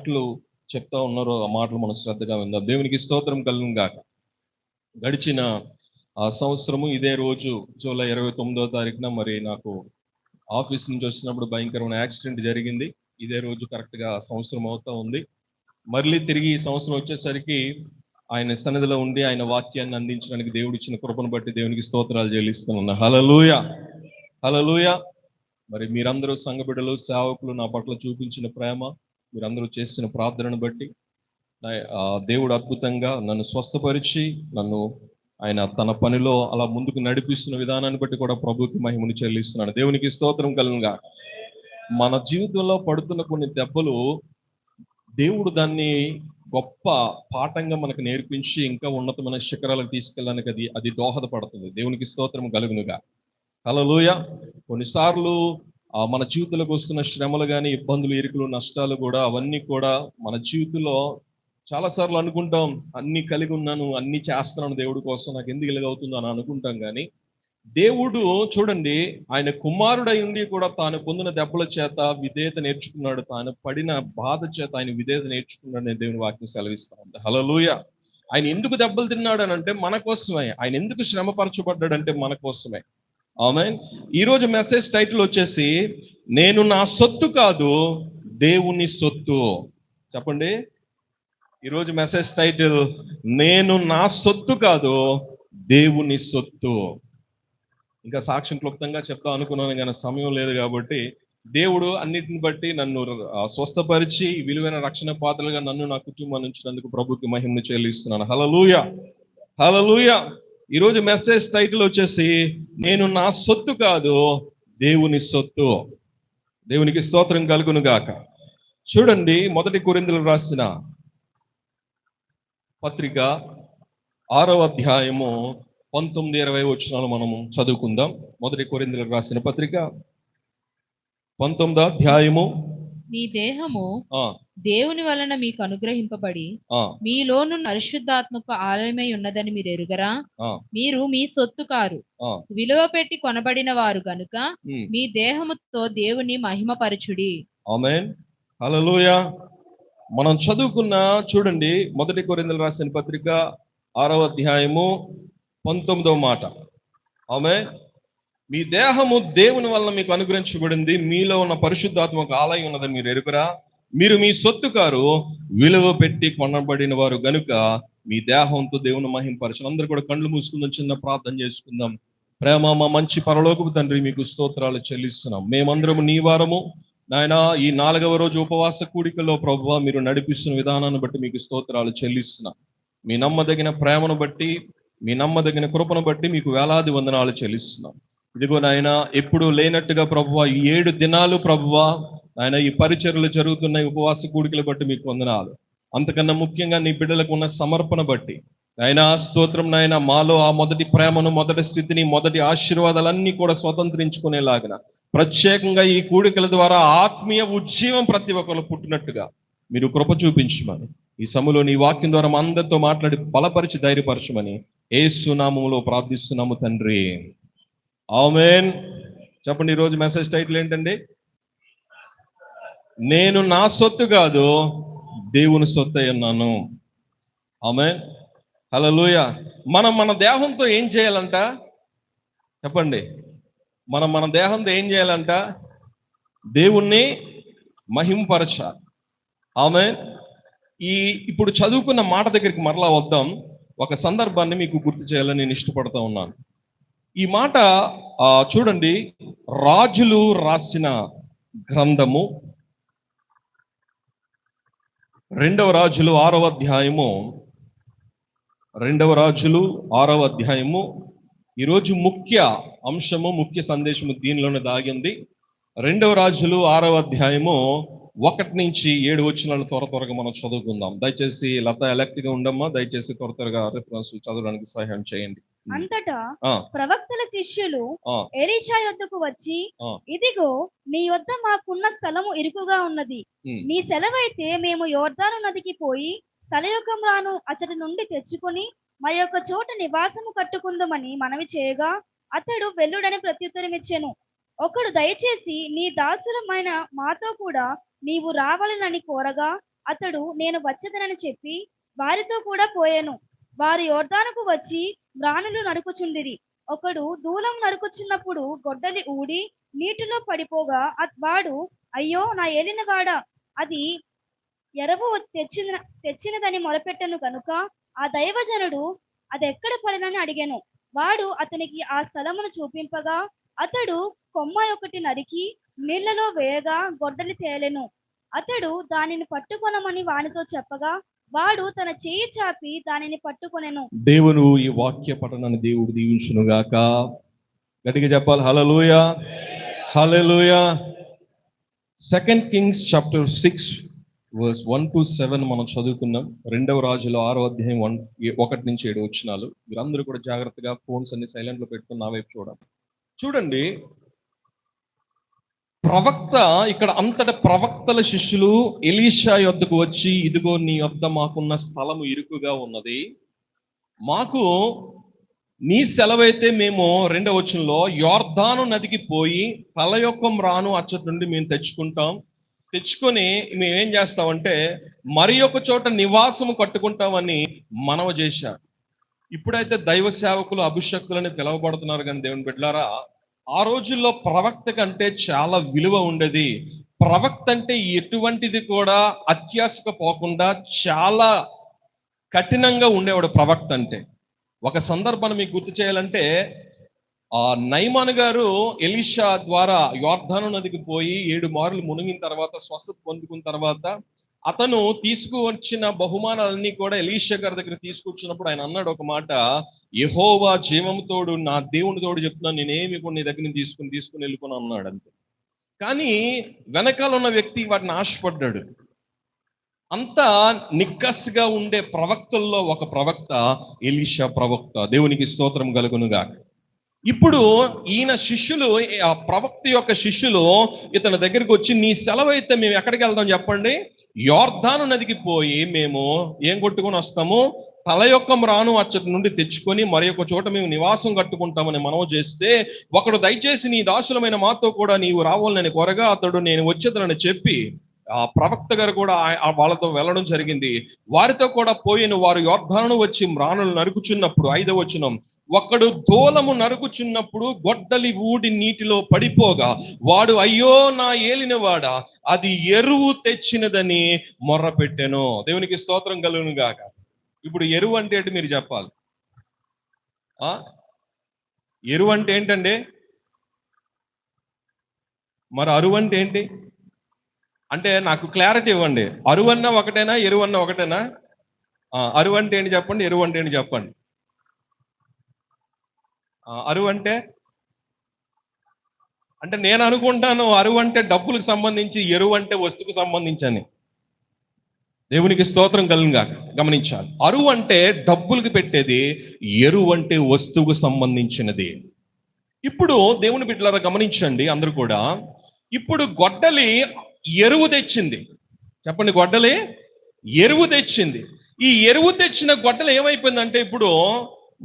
మాటలు చెప్తా ఉన్నారో ఆ మాటలు మనం శ్రద్ధగా విందాం. దేవునికి స్తోత్రం కలుగును గాక. గడిచిన ఆ సంవత్సరము ఇదే రోజు జూలై 29వ తారీఖున మరి నాకు ఆఫీస్ నుంచి వచ్చినప్పుడు భయంకరమైన యాక్సిడెంట్ జరిగింది. ఇదే రోజు కరెక్ట్గా సంవత్సరం అవుతా ఉంది. మళ్ళీ తిరిగి ఈ సంవత్సరం వచ్చేసరికి ఆయన సన్నిధిలో ఉండి ఆయన వాక్యాన్ని అందించడానికి దేవుడు ఇచ్చిన కృపను బట్టి దేవునికి స్తోత్రాలు చెల్లిస్తున్నాను. హల్లెలూయా, హల్లెలూయా. మరి మీరందరూ సంఘ బిడ్డలు, సేవకులు నా పట్ల చూపించిన ప్రేమ, మీరందరూ చేసిన ప్రార్థనను బట్టి దేవుడు అద్భుతంగా నన్ను స్వస్థపరిచి నన్ను ఆయన తన పనిలో అలా ముందుకు నడిపిస్తున్న విధానాన్ని బట్టి కూడా ప్రభుకి మహిమను చెల్లిస్తున్నాను. దేవునికి స్తోత్రం కలుగుగా. మన జీవితంలో పడుతున్న కొన్ని దెబ్బలు దేవుడు దాన్ని గొప్ప పాఠంగా మనకు నేర్పించి ఇంకా ఉన్నతమైన శిఖరాలకు తీసుకెళ్ళడానికి అది దోహదపడుతుంది. దేవునికి స్తోత్రం కలుగునుగా. హల్లెలూయా. కొన్నిసార్లు మన జీవితంలోకి వస్తున్న శ్రమలు కానీ, ఇబ్బందులు, ఇరుకులు, నష్టాలు కూడా అవన్నీ కూడా మన జీవితంలో చాలాసార్లు అనుకుంటాం, అన్ని కలిగి ఉన్నాను, అన్ని చేస్తున్నాను దేవుడి కోసం, నాకు ఎందుకు ఇలాగవుతుందో అని అనుకుంటాం. కానీ దేవుడు చూడండి, ఆయన కుమారుడై ఉండి కూడా తాను పొందిన దెబ్బల చేత విధేయత నేర్చుకున్నాడు, తాను పడిన బాధ చేత ఆయన విధేయత నేర్చుకున్నాడు అని దేవుని వాక్యం సెలవిస్తా ఉంది. హల్లెలూయా. ఆయన ఎందుకు దెబ్బలు తిన్నాడు అని అంటే మన కోసమే. ఆయన ఎందుకు శ్రమపరచబడ్డాడంటే మన కోసమే. ఆమేన్. ఈరోజు మెసేజ్ టైటిల్ వచ్చేసి నేను నా సొత్తు కాదు దేవుని సొత్తు. చెప్పండి. ఈరోజు మెసేజ్ టైటిల్ నేను నా సొత్తు కాదు దేవుని సొత్తు. ఇంకా సాక్ష్యం క్లుప్తంగా చెప్తా అనుకున్నాను కానీ సమయం లేదు కాబట్టి, దేవుడు అన్నిటిని బట్టి నన్ను స్వస్థపరిచి విలువైన రక్షణ పాత్రలుగా నన్ను నా కుటుంబాన్ని ఉంచినందుకు ప్రభుకి మహిమను చెల్లిస్తున్నాను. హల్లెలూయా, హల్లెలూయా. ఈరోజు మెసేజ్ టైటిల్ వచ్చేసి నేను నా సొత్తు కాదు దేవుని సొత్తు. దేవునికి స్తోత్రం కలుగును గాక. చూడండి, 1 కొరింథీయులకు రాసిన పత్రిక 6వ అధ్యాయము 19-20 వచనాలు మనము చదువుకుందాం. 1 కొరింథీయులకు రాసిన పత్రిక 19వ అధ్యాయము. మీ దేహము దేవుని వలన మీకు అనుగ్రహింపబడి మీలోను పరిశుద్ధాత్మకు ఆలయమై ఉన్నదని మీరు ఎరుగరా? మీరు మీ సొత్తు కారు, విలువ పెట్టి కొనబడిన వారు గనుక మీ దేహముతో దేవుని మహిమపరచుడి. ఆమేన్. హల్లెలూయా. మనం చదువుకున్న చూడండి, 1 కొరింథీయులకు రాసిన పత్రిక 6వ అధ్యాయము 19వ మాట. ఆమేన్. మీ దేహము దేవుని వలన మీకు అనుగ్రహించబడింది, మీలో ఉన్న పరిశుద్ధాత్మకు ఆలయం ఉన్నదని మీరు ఎరుగరా? మీరు మీ సొత్తు కారు, విలువ పెట్టి కొనబడిన వారు గనుక మీ దేహంతో దేవుని మహిమపరచు. అందరూ కూడా కళ్ళు మూసుకుందాం, చిన్న ప్రార్థన చేసుకుందాం. ప్రేమ మా మంచి పరలోకపు తండ్రి, మీకు స్తోత్రాలు చెల్లిస్తున్నాం. మేమందరము నీ వారము నాయన. ఈ 4వ రోజు ఉపవాస కూడికలో ప్రభువా మీరు నడిపిస్తున్న విధానాన్ని బట్టి మీకు స్తోత్రాలు చెల్లిస్తున్నాం. మీ నమ్మదగిన ప్రేమను బట్టి, మీ నమ్మదగిన కృపను బట్టి మీకు వేలాది వందనాలు చెల్లిస్తున్నాం. ఇదిగో నాయన, ఎప్పుడు లేనట్టుగా ప్రభువా ఈ 7 దినాలు ప్రభువా ఆయన ఈ పరిచర్యలు జరుగుతున్న ఉపవాస కూడికలు బట్టి మీకు వందనాలు. అంతకన్నా ముఖ్యంగా నీ బిడ్డలకు ఉన్న సమర్పణ బట్టి నాయన స్తోత్రం. నాయన మాలో ఆ మొదటి ప్రేమను, మొదటి స్థితిని, మొదటి ఆశీర్వాదాలన్నీ కూడా స్వతంత్రించుకునేలాగిన ప్రత్యేకంగా ఈ కూడికల ద్వారా ఆత్మీయ ఉజ్జీవం ప్రతి ఒక్కరు పుట్టినట్టుగా మీరు కృప చూపించమని ఈ సమయంలో నీ వాక్యం ద్వారా మా అందరితో మాట్లాడి బలపరిచి ధైర్యపరచమని యేసు నామములో ప్రార్థిస్తున్నాము తండ్రి. ఆమేన్. చెప్పండి. ఈరోజు మెసేజ్ టైటిల్ ఏంటండి? నేను నా సొత్తు కాదు దేవుని సొత్తు అయి ఉన్నాను. ఆమేన్. హల్లెలూయా. మనం మన దేహంతో ఏం చేయాలంట? చెప్పండి. మన దేహంతో ఏం చేయాలంట? దేవుణ్ణి మహిమపరచాలి. ఆమేన్. ఇప్పుడు చదువుకున్న మాట దగ్గరికి మరలా వద్దాం. ఒక సందర్భాన్ని మీకు గుర్తు చేయాలని నేను ఇష్టపడుతూ ఉన్నాను. ఈ మాట చూడండి, రాజులు రాసిన గ్రంథము 2వ రాజులు 6వ అధ్యాయము. 2వ రాజులు 6వ అధ్యాయము. ఈరోజు ముఖ్య అంశము, ముఖ్య సందేశము దీనిలోనే దాగింది. 2వ రాజులు 6వ అధ్యాయము 1-7 వచనాలు త్వరగా మనం చదువుకుందాం. దయచేసి లత ఎలక్ట్ గా ఉండమ్మా. దయచేసి త్వరగా రిఫరెన్స్ చదవడానికి సహాయం చేయండి. అంతటా ప్రవక్తల శిష్యులు ఎలీషా యొద్దకు వచ్చి, ఇదిగో నీ యొద్ద మాకున్న స్థలము ఇరుకుగా ఉన్నది, నీ సెలవైతే మేము యోర్దాను నదికి పోయి తలయొక్కములను అచ్చటి నుండి తెచ్చుకొని మరి ఒక చోట నివాసము కట్టుకుందామని మనవి చేయగా అతడు వెల్లుడని ప్రత్యుత్తరం ఇచ్చెను. ఒకడు దయచేసి నీ దాసులమైన మాతో కూడా నీవు రావాలని కోరగా అతడు నేను వచ్చేదనని చెప్పి వారితో కూడా పోయాను. వారు యోర్దానుకు వచ్చి మ్రానులు నరుకుచుండిరి. ఒకడు దూలం నరుకుచున్నప్పుడు గొడ్డలి ఊడి నీటిలో పడిపోగా వాడు, అయ్యో నా ఏలినవాడా, అది ఎరవు తెచ్చినదని మొరపెట్టను గనుక ఆ దైవజనుడు అది ఎక్కడ పడినని అడిగాను. వాడు అతనికి ఆ స్థలమును చూపింపగా అతడు కొమ్మ ఒకటి నరికి నీళ్లలో వేయగా గొడ్డలి తేలెను. అతడు దానిని పట్టుకొనమని వానితో చెప్పగా వాడు తన చేయి చాపి దానిని పట్టుకొనెను. దేవుడు ఈ వాక్య పఠనాన్ని దేవుడు దీవించును గాక. గట్టిగా చెప్పాలి హల్లెలూయా, హల్లెలూయా. 2 Kings chapter 6 verse 1 to 7 మనం చదువుకున్నాం. 2వ రాజుల 6వ అధ్యాయం 1 నుంచి 7 వచనాలు. మీరందరూ కూడా జాగ్రత్తగా ఫోన్స్ అన్ని సైలెంట్ లో పెట్టుకుని నా వైపు చూడండి. ప్రవక్త ఇక్కడ అంతట ప్రవక్తల శిష్యులు ఎలీషా యొద్దకు వచ్చి, ఇదిగో నీ యొద్ద మాకున్న స్థలము ఇరుకుగా ఉన్నది, మాకు నీ సెలవైతే మేము 2వ వచనంలో యోర్దాను నదికి పోయి తల యొక్క మ్రాను అచ్చటి నుండి మేము తెచ్చుకొని మేమేం చేస్తామంటే మరి ఒక చోట నివాసము కట్టుకుంటామని మనవ చేశారు. ఇప్పుడైతే దైవ సేవకులు అభిషక్తులని పిలువబడుతున్నారు కానీ దేవుని బిడ్డలారా, ఆ రోజుల్లో ప్రవక్త కంటే చాలా విలువ ఉండేది. ప్రవక్త అంటే ఎటువంటిది కూడా అత్యాశకు పోకుండా చాలా కఠినంగా ఉండేవాడు ప్రవక్త అంటే. ఒక సందర్భాన్ని మీకు గుర్తు చేయాలంటే, ఆ నయమాను గారు ఎలీషా ద్వారా యోర్దాను నదికి పోయి 7 మార్లు మునిగిన తర్వాత స్వస్థత పొందుకున్న తర్వాత అతను తీసుకువచ్చిన బహుమానాలన్నీ కూడా ఎలీషా గారి దగ్గర తీసుకొచ్చినప్పుడు ఆయన అన్నాడు ఒక మాట, యెహోవా జీవముతోడు నా దేవుని తోడు చెప్తున్నాను, నేనేమి కూడా నీ దగ్గర నుంచి తీసుకుని వెళ్ళిపోను అన్నాడు అంతే. కానీ వెనకాల ఉన్న వ్యక్తి వాటిని ఆశపడ్డాడు. అంతా నిక్కస్గా ఉండే ప్రవక్తల్లో ఒక ప్రవక్త ఎలీషా ప్రవక్త. దేవునికి స్తోత్రం కలుగునుగా. ఇప్పుడు ఈయన శిష్యులు, ఆ ప్రవక్త యొక్క శిష్యులు ఇతని దగ్గరికి వచ్చి, నీ సెలవైతే మేము ఎక్కడికి వెళ్దాం చెప్పండి, యోర్దాను నదికి పోయి మేము ఏం కొట్టుకొని వస్తాము, తల యొక్క మ్రాను అచ్చటి నుండి తెచ్చుకొని మరి ఒక చోట మేము నివాసం కట్టుకుంటామని మనవి చేస్తే, ఒకడు దయచేసి నీ దాసులమైన మాతో కూడా నీవు రావాలని కోరగా అతడు నేను వచ్చేదనని చెప్పి ఆ ప్రవక్త గారు కూడా వాళ్ళతో వెళ్ళడం జరిగింది. వారితో కూడా పోయిన వారు యోర్దాను వచ్చి మ్రానులు నరుకుచున్నప్పుడు 5వ వచనం, ఒకడు దూలము నరుకుచున్నప్పుడు గొడ్డలి ఊడి నీటిలో పడిపోగా వాడు, అయ్యో నా ఏలినవాడా, అది ఎరువు తెచ్చినదని మొర్రపెట్టెను. దేవునికి స్తోత్రం కలుగును గాక. ఇప్పుడు ఎరువు అంటే ఏంటి మీరు చెప్పాలి. ఎరువు అంటే ఏంటండి? మరి అరువు అంటే ఏంటి అంటే నాకు క్లారిటీ ఇవ్వండి. అరువన్నా ఒకటేనా, ఎరువన్నా ఒకటేనా? అరువు అంటే ఏంటి చెప్పండి, ఎరువు అంటే ఏంటి చెప్పండి. అరువు అంటే నేను అనుకుంటాను అరువు అంటే డబ్బులకు సంబంధించి, ఎరువు అంటే వస్తువుకు సంబంధించి అని. దేవునికి స్తోత్రం కలుగుగా. గమనించాలి, అరువు అంటే డబ్బులకు పెట్టేది, ఎరువు అంటే వస్తువుకు సంబంధించినది. ఇప్పుడు దేవుని బిడ్డలారా గమనించండి అందరూ కూడా. ఇప్పుడు గొడ్డలి ఎరువు తెచ్చింది. చెప్పండి, గొడ్డలి ఎరువు తెచ్చింది. ఈ ఎరువు తెచ్చిన గొడ్డలి ఏమైపోయిందంటే, ఇప్పుడు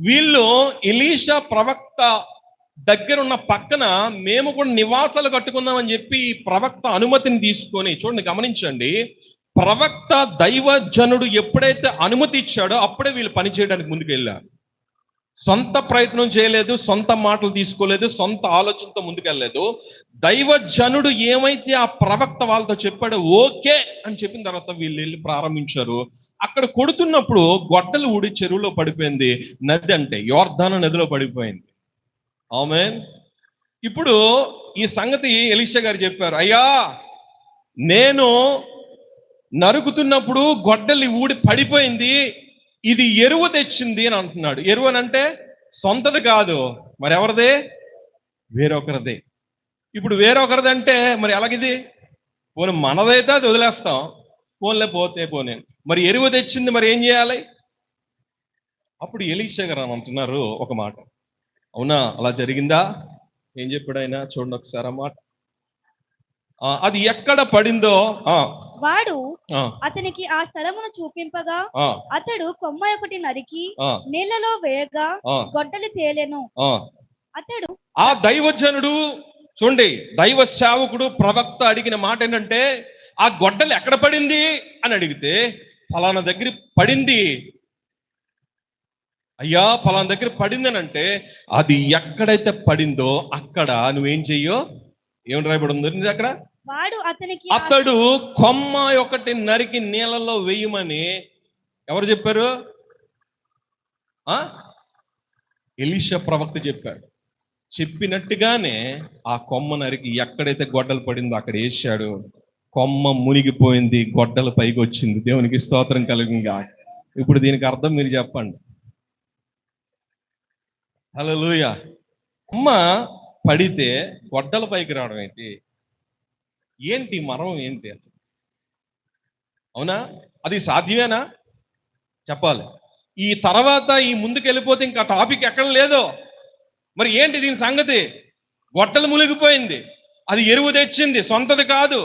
వీళ్ళు ఎలీషా ప్రవక్త దగ్గర ఉన్న పక్కన మేము కూడా నివాసాలు కట్టుకుందామని చెప్పి ఈ ప్రవక్త అనుమతిని తీసుకొని, చూడండి గమనించండి, ప్రవక్త దైవజనుడు ఎప్పుడైతే అనుమతి ఇచ్చాడో అప్పుడే వీళ్ళు పని చేయడానికి ముందుకు వెళ్ళారు. సొంత ప్రయత్నం చేయలేదు, సొంత మాటలు తీసుకోలేదు, సొంత ఆలోచనతో ముందుకెళ్ళలేదు. దైవజనుడు ఏమైతే ఆ ప్రవక్త వాళ్ళతో చెప్పాడో ఓకే అని చెప్పిన తర్వాత వీళ్ళు వెళ్ళి ప్రారంభించారు. అక్కడ కొడుతున్నప్పుడు గొడ్డలు ఊడి చెరువులో పడిపోయింది. నది అంటే యోర్దాను నదిలో పడిపోయింది. ఆమేన్. ఇప్పుడు ఈ సంగతి ఎలీషా గారు చెప్పారు, అయ్యా నేను నరుకుతున్నప్పుడు గొడ్డలి ఊడి పడిపోయింది, ఇది ఎరువు తెచ్చింది అని అంటున్నాడు. ఎరువు అని అంటే సొంతది కాదు, మరి ఎవరిదే? వేరొకరిదే. ఇప్పుడు వేరొకరిది అంటే మరి ఎలాగిది? పోనీ మనదైతే అది వదిలేస్తాం, పోన్లే పోతే పోనే. మరి ఎరువు తెచ్చింది, మరి ఏం చేయాలి? అప్పుడు ఎలీషా గారు అని అంటున్నారు ఒక మాట, అవునా అలా జరిగిందా? ఏం చెప్పాడు ఆయన? చూడండి ఒకసారి ఆ మాట. అది ఎక్కడ పడిందో వాడు అతనికి ఆ స్థలమును చూపింపగా అతడు కొమ్మ ఒకటి నరికి నీళ్లలో వేయగా గొడ్డలి తేలెను. అతడు ఆ దైవజనుడు, చూడండి దైవ సేవకుడు ప్రవక్త అడిగిన మాట ఏంటంటే, ఆ గొడ్డలు ఎక్కడ పడింది అని అడిగితే ఫలానా దగ్గర పడింది అయ్యా, ఫలానా దగ్గర పడింది అని అంటే, అది ఎక్కడైతే పడిందో అక్కడ నువ్వేం చెయ్యో, ఏమని రాయబడి ఉంది అక్కడ, అతడు కొమ్మ ఒకటి నరికి నీళ్ళలో వేయమని ఎవరు చెప్పారు? ఎలీషా ప్రవక్త చెప్పాడు. చెప్పినట్టుగానే ఆ కొమ్మ నరికి ఎక్కడైతే గొడ్డలు పడిందో అక్కడ వేసాడు. కొమ్మ మునిగిపోయింది, గొడ్డలు పైకి వచ్చింది. దేవునికి స్తోత్రం కలుగుగా. ఇప్పుడు దీనికి అర్థం మీరు చెప్పండి. హల్లెలూయా. కొమ్మ పడితే గొడ్డల పైకి రావడం ఏంటి మర్మం ఏంటి అసలు? అవునా? అది సాధ్యమేనా? చెప్పాలి. ఈ తర్వాత ఈ ముందుకు వెళ్ళిపోతే ఇంకా టాపిక్ ఎక్కడ లేదో. మరి ఏంటి దీని సంగతి? గొడ్డలు మునిగిపోయింది, అది ఎరువు తెచ్చింది, సొంతది కాదు.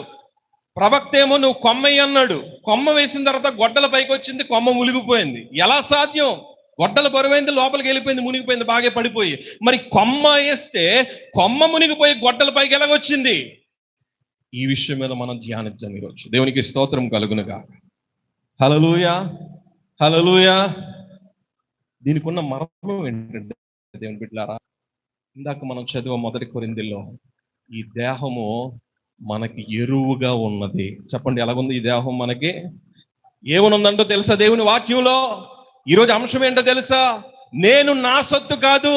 ప్రవక్త ఏమో నువ్వు కొమ్మయ్య అన్నాడు. కొమ్మ వేసిన తర్వాత గొడ్డల పైకి వచ్చింది, కొమ్మ మునిగిపోయింది. ఎలా సాధ్యం? గొడ్డలు బరువైంది, లోపలికి వెళ్ళిపోయింది, మునిగిపోయింది, బాగా పడిపోయి. మరి కొమ్మ వేస్తే కొమ్మ మునిగిపోయి గొడ్డల పైకి ఎలాగొచ్చింది? ఈ విషయం మీద మనం ధ్యానిద్దాం ఈరోజు. దేవునికి స్తోత్రం కలుగునుగా. హల్లెలూయా, హల్లెలూయా. దీనికి ఉన్న మర్మం ఏంటంటే దేవుని బిడ్డలారా, ఇందాక మనం చదివే 1 కొరింథీయుల్లో, ఈ దేహము మనకి ఎరువుగా ఉన్నది. చెప్పండి, ఎలాగుంది ఈ దేహం? మనకి ఏమనుందంటో తెలుసా? దేవుని వాక్యంలో ఈరోజు అంశం ఏంటో తెలుసా? నేను నా సొత్తు కాదు,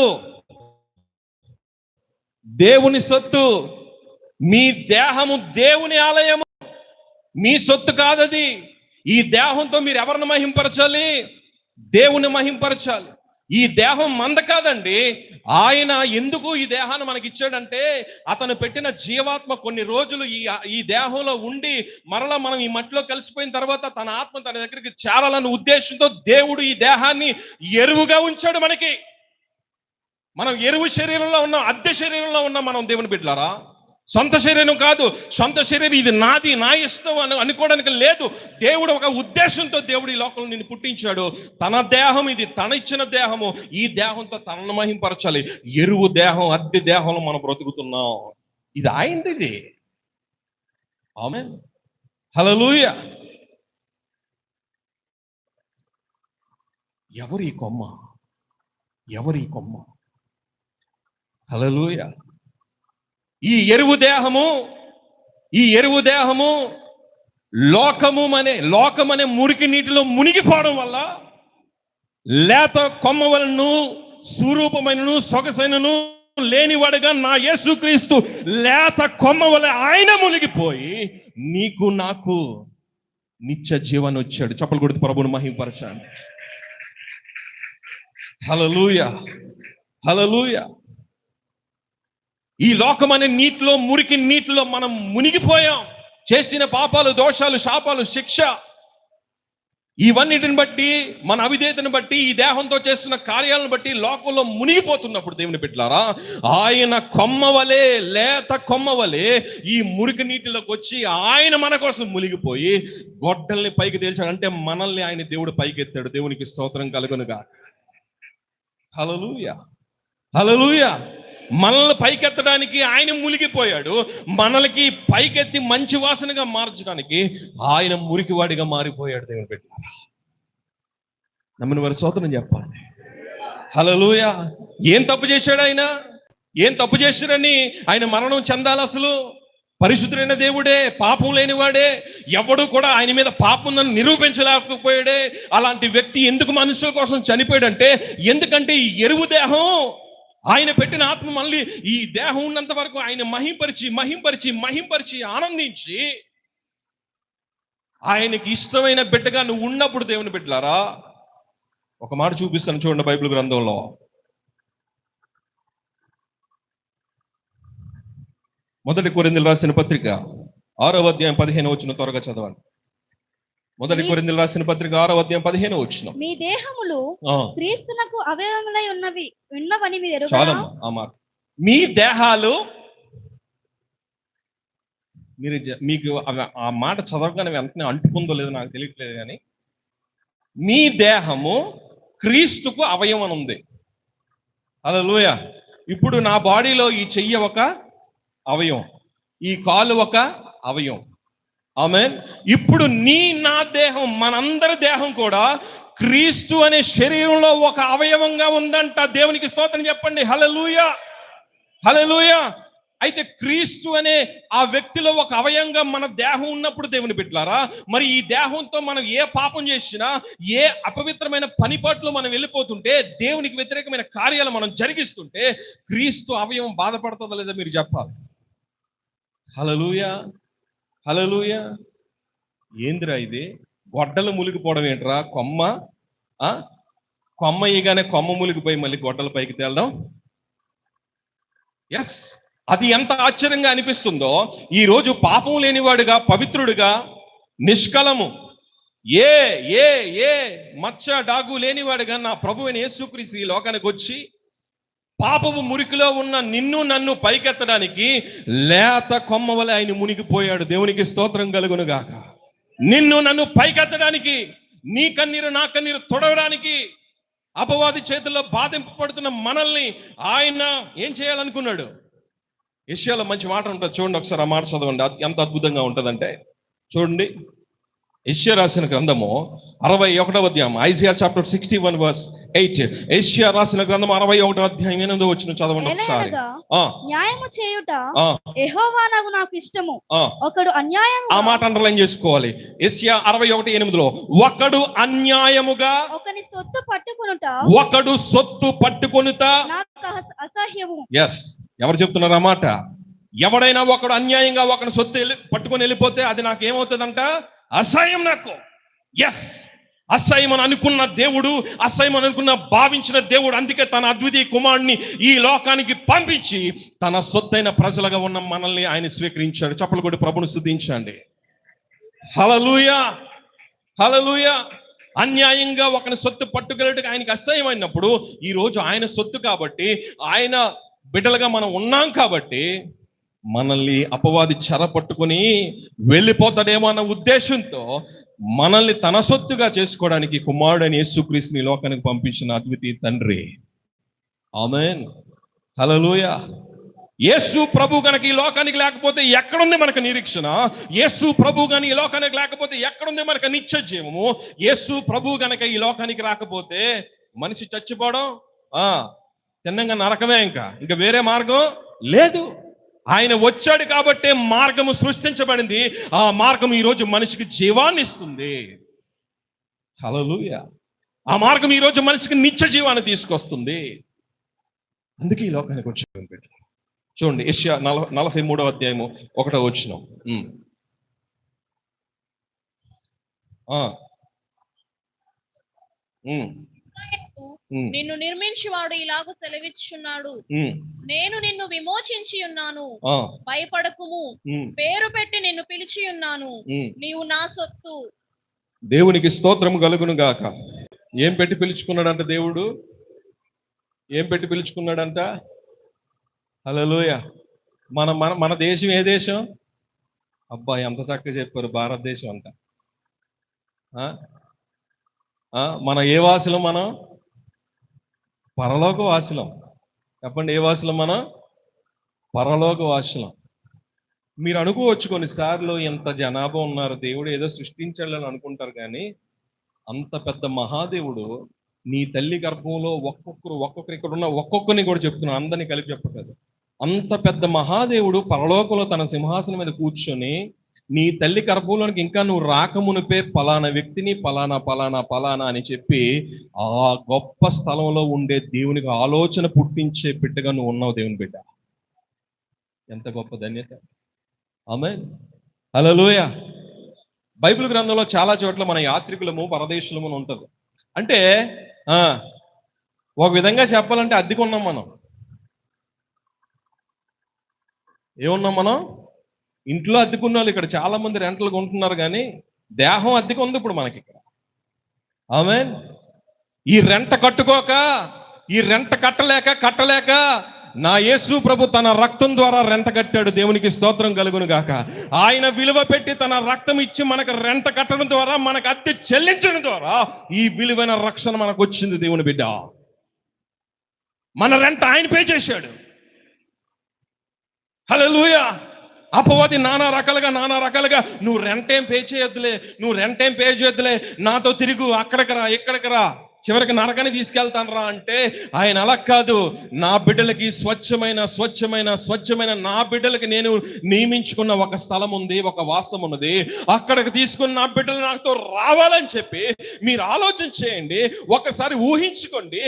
దేవుని సొత్తు. మీ దేహము దేవుని ఆలయము, మీ సొత్తు కాదది. ఈ దేహంతో మీరు ఎవరిని మహింపరచాలి? దేవుని మహింపరచాలి. ఈ దేహం మంద కాదండి. ఆయన ఎందుకు ఈ దేహాన్ని మనకి ఇచ్చాడంటే, అతను పెట్టిన జీవాత్మ కొన్ని రోజులు ఈ దేహంలో ఉండి మరలా మనం ఈ మట్టిలో కలిసిపోయిన తర్వాత తన ఆత్మ తన దగ్గరికి చేరాలన్న ఉద్దేశంతో దేవుడు ఈ దేహాన్ని ఎరువుగా ఉంచాడు మనకి. మనం ఎరువు శరీరంలో ఉన్నాం, అద్దె శరీరంలో ఉన్నాం మనం. దేవుని బిడ్డలారా, సొంత శరీరం కాదు. సొంత శరీరం ఇది నాది, నా ఇష్టం అని అనుకోవడానికి లేదు. దేవుడు ఒక ఉద్దేశంతో దేవుడు ఈ లోకంలో నిన్ను పుట్టించాడు. తన దేహం ఇది, తన ఇచ్చిన దేహము. ఈ దేహంతో తనను మహింపరచాలి. ఎరువు దేహం, అద్దె దేహంలో మనం బ్రతుకుతున్నాం. ఇది ఆయనది. ఇది ఆమేన్, హల్లెలూయా. ఎవరు ఈ కొమ్మ? ఎవరు ఈ కొమ్మ? హల్లెలూయా. ఈ ఎరువు దేహము లోకమనే మురికి నీటిలో మునిగిపోవడం వల్ల లేత కొమ్మ వలన స్వరూపమైనను సొగసైనను లేనివాడుగా నా యేసుక్రీస్తు లేత కొమ్మ వలె ఆయన మునిగిపోయి నీకు నాకు నిత్య జీవాన్ని వచ్చాడు. చప్పలు కొడుతూ ప్రభువును మహిమపరచండి. హల్లెలూయా, హల్లెలూయా. ఈ లోకం అనే నీటిలో, మురికి నీటిలో మనం మునిగిపోయాం. చేసిన పాపాలు, దోషాలు, శాపాలు, శిక్ష, ఇవన్నిటిని బట్టి, మన అవిధేయతను బట్టి, ఈ దేహంతో చేస్తున్న కార్యాలను బట్టి లోకంలో మునిగిపోతున్నప్పుడు దేవుని బిడ్డలారా, ఆయన కొమ్మవలే, లేత కొమ్మవలే ఈ మురికి నీటిలోకి వచ్చి ఆయన మన కోసం మునిగిపోయి గొడ్డల్ని పైకి తేల్చాడు. అంటే మనల్ని ఆయన దేవుడు పైకి ఎత్తాడు. దేవునికి స్తోత్రం కలుగునుగా. హల్లెలూయా, హల్లెలూయా. మనల్ని పైకెత్తడానికి ఆయన మునిగిపోయాడు. మనల్ని పైకెత్తి మంచి వాసనగా మార్చడానికి ఆయన మురికివాడిగా మారిపోయాడు. దేవుని బిడ్డలారా, నమ్మిన వారి స్తోత్రం చెప్పండి. హల్లెలూయా. ఏం తప్పు చేశాడు ఆయన? ఏం తప్పు చేశాడని ఆయన మరణం చెందాలి? అసలు పరిశుద్ధుడైన దేవుడే, పాపం లేనివాడే, ఎవడు కూడా ఆయన మీద పాపం ఉందని నిరూపించలేకపోయాడే. అలాంటి వ్యక్తి ఎందుకు మనుషుల కోసం చనిపోయాడంటే, ఎందుకంటే ఈ ఎరువు దేహం, ఆయన పెట్టిన ఆత్మ మళ్ళీ ఈ దేహం ఉన్నంత వరకు ఆయన మహింపరిచి ఆనందించి ఆయనకి ఇష్టమైన బిడ్డగా నువ్వు ఉన్నప్పుడు దేవుని బిడ్డలారా, ఒక మాట చూపిస్తాను చూడండి. బైబిల్ గ్రంథంలో 1 కొరింథీయులకు రాసిన పత్రిక 6వ అధ్యాయం 15వ వచనం త్వరగా చదవండి. 1 కొరింథీయులకు రాసిన పత్రిక 6వ అధ్యాయం 15వ వచనం. మీ దేహములు క్రీస్తునకు అవయవములై ఉన్నవని మీరు ఎరుగరా? చాలమ్మా ఆ మాట. మీ దేహాలు, మీకు ఆ మాట చదవగానే వెంటనే అంటుకుందో లేదో నాకు తెలియట్లేదు, కానీ మీ దేహము క్రీస్తుకు అవయవం అని ఉంది. హల్లెలూయా. ఇప్పుడు నా బాడీలో ఈ చెయ్యి ఒక అవయవం, ఈ కాలు ఒక అవయవం, ఆమేన్. ఇప్పుడు నా దేహం, మనందరి దేహం కూడా క్రీస్తు అనే శరీరంలో ఒక అవయవంగా ఉందంట. దేవునికి స్తోత్రం చెప్పండి. హల్లెలూయా, హల్లెలూయా. అయితే క్రీస్తు అనే ఆ వ్యక్తిలో ఒక అవయంగా మన దేహం ఉన్నప్పుడు దేవుని బిడ్డలారా, మరి ఈ దేహంతో మనం ఏ పాపం చేసినా, ఏ అపవిత్రమైన పనిపాట్లు మనం వెళ్ళిపోతుంటే, దేవునికి వ్యతిరేకమైన కార్యాలు మనం జరిగిస్తుంటే, క్రీస్తు అవయవం బాధపడుతుందో లేదో మీరు చెప్పాలి. హల్లెలూయా, హల్లెలూయా. ఏందిరా ఇది? గొడ్డలు మునిగిపోవడం ఏంట్రా? కొమ్మ ఇగానే కొమ్మ మునిగిపోయి మళ్ళీ గొడ్డల పైకి తేలడం. ఎస్, అది ఎంత ఆశ్చర్యంగా అనిపిస్తుందో. ఈ రోజు పాపం లేనివాడుగా, పవిత్రుడుగా, నిష్కలము, ఏ ఏ ఏ మచ్చ డాగు లేనివాడుగా నా ప్రభువైన యేసుక్రీస్తు ఈ లోకానికి వచ్చి పాపము మురికిలో ఉన్న నిన్ను నన్ను పైకెత్తడానికి లేత కొమ్మ వలె ఆయన మునిగిపోయాడు. దేవునికి స్తోత్రం కలుగును గాక. నిన్ను నన్ను పైకెత్తడానికి, నీ కన్నీరు నా కన్నీరు తొడవడానికి, అపవాది చేతుల్లో బాధింపబడుతున్న మనల్ని ఆయన ఏం చేయాలనుకున్నాడు? యెషయాలో మంచి మాట ఉంటుంది, చూడండి ఒకసారి. ఆ మాట చదవండి, ఎంత అద్భుతంగా ఉంటుందంటే. చూడండి, యెషయా రాసిన గ్రంథము 61వ అధ్యాయం, ఐజియా చాప్టర్ 61 verse 8. యెషయా రాసిన గ్రంథం 61వ అధ్యాయం 8వ వచనం చదవండి ఒకసారి. న్యాయము చేయుట యెహోవానగు నాకు ఇష్టము, ఒకడు అన్యాయము. ఆ మాట అండర్లైన్ చేసుకోవాలి. యెషయా 61:8లో ఒకడు అన్యాయముగా ఒకని సొత్తు పట్టుకొనుట, ఒకడు సొత్తు పట్టుకొనుట నాకు అసహ్యము. ఎస్, ఎవరు చెప్తున్నారు ఆ మాట? ఎవడైనా ఒకడు అన్యాయంగా ఒకని సొత్తు పట్టుకొని వెళ్ళిపోతే అది నాకు ఏమవుతుందంట? అసహ్యం నాకు. ఎస్, అసహ్యం అని అనుకున్న దేవుడు, అసహ్యం అని అనుకున్న భావించిన దేవుడు అందుకే తన అద్వితీయ కుమారుడిని ఈ లోకానికి పంపించి తన సొత్తైన ప్రజలుగా ఉన్న మనల్ని ఆయన స్వీకరించాడు. చప్పలు కొట్టి ప్రభుని స్తుతించండి. హల్లెలూయా, హల్లెలూయా. అన్యాయంగా ఒకని సొత్తు పట్టుకెళ్ళడానికి ఆయనకి అసహ్యం అయినప్పుడు, ఈ రోజు ఆయన సొత్తు కాబట్టి, ఆయన బిడ్డలుగా మనం ఉన్నాం కాబట్టి, మనల్ని అపవాది చెర పట్టుకుని వెళ్ళిపోతాడేమో అన్న ఉద్దేశంతో మనల్ని తన సొత్తుగా చేసుకోవడానికి కుమారుడైన యేసుక్రీస్తుని లోకానికి పంపించిన అద్వితీయ తండ్రి. ఆమేన్, హల్లెలూయా. యేసు ప్రభు గనక ఈ లోకానికి లేకపోతే ఎక్కడుంది మనకు నిరీక్షణ? యేసు ప్రభు గని ఈ లోకానికి లేకపోతే ఎక్కడుంది మనకు నిత్య జీవము? యేసు ప్రభు గనక ఈ లోకానికి రాకపోతే మనిషి చచ్చిపోవడం, తిన్నంగా నరకమే. ఇంకా వేరే మార్గం లేదు. ఆయన వచ్చాడు కాబట్టే మార్గము సృష్టించబడింది. ఆ మార్గం ఈ రోజు మనిషికి జీవాన్ని ఇస్తుంది. హల్లెలూయా. ఆ మార్గం ఈ రోజు మనిషికి నిత్య జీవాన్ని తీసుకొస్తుంది. అందుకే ఈ లోకానికి వచ్చాడు. చూడండి, యెషయా 43వ అధ్యాయము 1వ వచనం. నిన్ను నిర్మించువాడు ఇలాగ సెలవిచ్చున్నాడు, నేను నిన్ను విమోచించి ఉన్నాను, భయపడకుము, పేరు పెట్టి నిన్ను పిలిచి ఉన్నాను, నీవు నా సొత్తు. దేవునికి స్తోత్రం కలుగును గాక. ఏం పెట్టి పిలుచుకున్నాడంట దేవుడు? ఏం పెట్టి పిలుచుకున్నాడంట? హల్లెలూయా. మన దేశం ఏ దేశం? అబ్బా, ఎంత చక్కగా చెప్పారు, భారతదేశం అంట. మన ఏ వాసులం? మనం పరలోక వాసులం. చెప్పండి, ఏ వాసులం? మనం పరలోక వాసులం. మీరు అనుకోవచ్చు కొన్నిసార్లు, ఎంత జనాభా ఉన్నారు, దేవుడు ఏదో సృష్టించాలని అనుకుంటారు. కానీ అంత పెద్ద మహాదేవుడు నీ తల్లి గర్భంలో ఒక్కొక్కరు ఇక్కడ ఉన్న ఒక్కొక్కరిని కూడా చెప్తున్నాను, అందరినీ కలిపి చెప్పలేదు. అంత పెద్ద మహాదేవుడు పరలోకంలో తన సింహాసనం మీద కూర్చొని నీ తల్లి గర్భంలోనికి ఇంకా నువ్వు రాకమునిపే పలానా వ్యక్తిని పలానా పలానా పలానా అని చెప్పి ఆ గొప్ప స్థలంలో ఉండే దేవునికి ఆలోచన పుట్టించే బిడ్డగా నువ్వు ఉన్నావు. దేవుని బిడ్డ, ఎంత గొప్ప ధన్యత. ఆమేన్, హల్లెలూయా. బైబిల్ గ్రంథంలో చాలా చోట్ల మన యాత్రికులము పరదేశులము అని ఉంటది. అంటే ఒక విధంగా చెప్పాలంటే అద్దెకున్నాం మనం. ఏమున్నాం మనం? ఇంట్లో అద్దెకున్న వాళ్ళు ఇక్కడ చాలా మంది రెంటలు కొంటున్నారు, కానీ దేహం అద్దెకు ఉంది ఇప్పుడు మనకి ఇక్కడ. ఆమేన్. ఈ రెంట కట్టుకోక, ఈ రెంట కట్టలేక నా యేసు ప్రభు తన రక్తం ద్వారా రెంట కట్టాడు. దేవునికి స్తోత్రం కలుగును గాక. ఆయన విలువ పెట్టి తన రక్తం ఇచ్చి మనకు రెంట కట్టడం ద్వారా, మనకు అద్దె చెల్లించడం ద్వారా ఈ విలువైన రక్షణ మనకు వచ్చింది. దేవుని బిడ్డ, మన రెంట ఆయన పే చేశాడు. హల్లెలూయా, అపవాది నానా రకాలుగా నువ్వు రెంటేం పే చేయొద్దులే, నాతో తిరుగు, అక్కడికి రా, ఇక్కడికి రా, చివరికి నరకని తీసుకెళ్తాను రా అంటే ఆయన అలా కాదు. నా బిడ్డలకి స్వచ్ఛమైన నా బిడ్డలకి నేను నియమించుకున్న ఒక స్థలం ఉంది, ఒక వాసం ఉన్నది. అక్కడికి తీసుకుని నా బిడ్డలు నాతో రావాలని చెప్పి మీరు ఆలోచన చేయండి. ఒకసారి ఊహించుకోండి,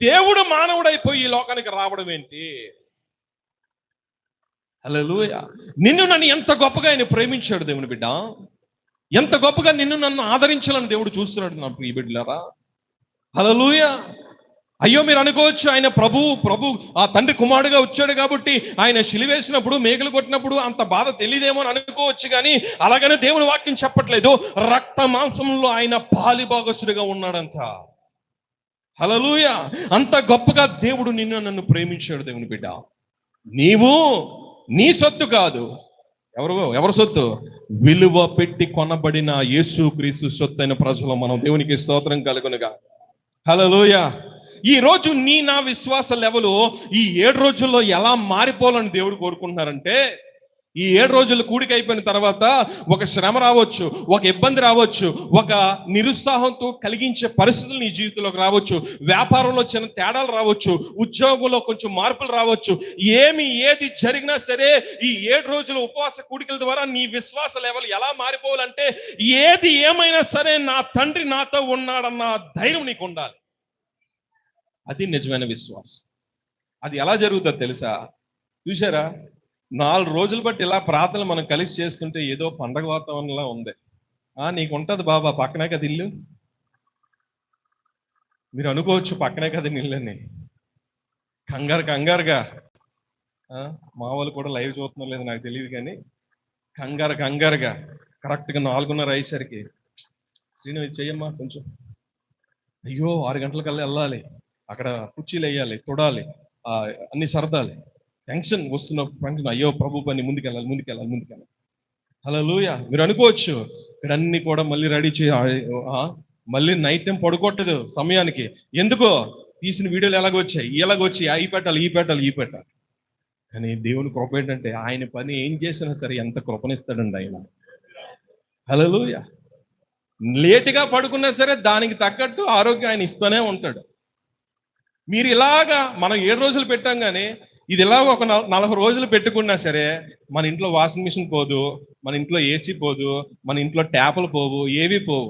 దేవుడు మానవుడైపోయి ఈ లోకానికి రావడం ఏంటి? హల్లెలూయా. నిన్ను నన్ను ఎంత గొప్పగా ఆయన ప్రేమించాడు దేవుని బిడ్డ, ఎంత గొప్పగా నిన్ను నన్ను ఆదరించాలని దేవుడు చూస్తున్నాడు నా ప్రియ బిడ్డలారా. హల్లెలూయా. అయ్యో మీరు అనుకోవచ్చు, ఆయన ప్రభు ఆ తండ్రి కుమారుడుగా వచ్చాడు కాబట్టి ఆయన శిలువేసినప్పుడు, మేకలు కొట్టినప్పుడు అంత బాధ తెలియదేమో అని అనుకోవచ్చు. కానీ అలాగనే దేవుని వాక్యం చెప్పట్లేదు, రక్త మాంసంలో ఆయన పాలిభాగస్తుడిగా ఉన్నాడంట. హల్లెలూయా. అంత గొప్పగా దేవుడు నిన్ను నన్ను ప్రేమించాడు దేవుని బిడ్డ. నీవు నీ సొత్తు కాదు. ఎవరు సొత్తు? విలువ పెట్టి కొనబడిన యేసుక్రీస్తు సొత్తు అయిన ప్రజలు మనం. దేవునికి స్తోత్రం కలుగునుగా. హల్లెలూయా. ఈ రోజు నా విశ్వాస లెవెల్ ఈ 7 రోజుల్లో ఎలా మారిపోవాలని దేవుడు కోరుకుంటున్నారంటే, ఈ 7 రోజులు కూడిక అయిపోయిన తర్వాత ఒక శ్రమ రావచ్చు, ఒక ఇబ్బంది రావచ్చు, ఒక నిరుత్సాహంతో కలిగించే పరిస్థితులు నీ జీవితంలోకి రావచ్చు, వ్యాపారంలో చిన్న తేడాలు రావచ్చు, ఉద్యోగంలో కొంచెం మార్పులు రావచ్చు. ఏది జరిగినా సరే ఈ 7 రోజుల ఉపవాస కూడికల ద్వారా నీ విశ్వాస లెవెల్ ఎలా మారిపోవాలంటే, ఏది ఏమైనా సరే నా తండ్రి నాతో ఉన్నాడన్న ధైర్యం నీకు ఉండాలి. అది నిజమైన విశ్వాసం. అది ఎలా జరుగుతుందో తెలుసా? చూసారా, 4 రోజులు బట్టి ఇలా ప్రార్థనలు మనం కలిసి చేస్తుంటే ఏదో పండగ వాతావరణంలా ఉంది. నీకు ఉంటది బాబా, పక్కనే కదా ఇల్లు. మీరు అనుకోవచ్చు పక్కనే కదా ఇల్లని. కంగారుగా మా వాళ్ళు కూడా లైవ్ చూస్తున్నారు లేదు నాకు తెలియదు, కానీ కంగారుగా కరెక్ట్గా 4:30 అయ్యేసరికి, శ్రీను ఇది చెయ్యమ్మా కొంచెం, అయ్యో 6 గంటలకల్లా వెళ్ళాలి, అక్కడ కుర్చీలు వేయాలి, తొడాలి, అన్ని సరదాలి, టెన్షన్ వస్తున్న ఫంక్షన్, అయ్యో ప్రభు పని ముందుకెళ్ళాలి. హల్లెలూయా. మీరు అనుకోవచ్చు ఇక్కడ అన్ని కూడా మళ్ళీ రెడీ మళ్ళీ నైట్ టైం పడుకోవట్లేదు సమయానికి. ఎందుకో తీసిన వీడియోలు ఇలాగొచ్చి ఈ పెట్టాలి. కానీ దేవుని కృప ఏంటంటే, ఆయన పని ఏం చేసినా సరే ఎంత కృపనిస్తాడండి ఆయన. హల్లెలూయా. లేటుగా పడుకున్నా సరే దానికి తగ్గట్టు ఆరోగ్యం ఆయన ఇస్తూనే ఉంటాడు. మీరు ఇలాగా మనం 7 రోజులు పెట్టాం, కానీ ఇది ఇలాగ ఒక 40 రోజులు పెట్టుకున్నా సరే మన ఇంట్లో వాషింగ్ మిషన్ పోదు, మన ఇంట్లో ఏసీ పోదు, మన ఇంట్లో ట్యాపులు పోవు, ఏవి పోవు.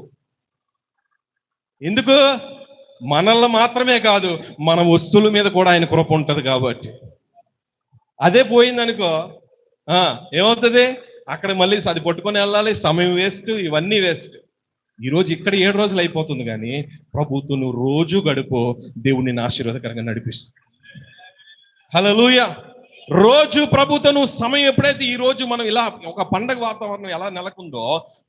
ఎందుకు? మనల్ని మాత్రమే కాదు, మన వస్తువుల మీద కూడా ఆయన కృప ఉంటది కాబట్టి. అదే పోయిందనుకో ఏమవుతుంది? అక్కడ మళ్ళీ అది పట్టుకొని వెళ్ళాలి, సమయం వేస్ట్, ఇవన్నీ వేస్ట్. ఈరోజు ఇక్కడ 7 రోజులు అయిపోతుంది, కానీ ప్రభుత్వం నువ్వు రోజు గడుపు, దేవుడిని ఆశీర్వాదకరంగా నడిపిస్తుంది. హల్లెలూయా. రోజు ప్రభుతో నువ్వు సమయం ఎప్పుడైతే ఈ రోజు మనం ఇలా ఒక పండగ వాతావరణం ఎలా నెలకొందో,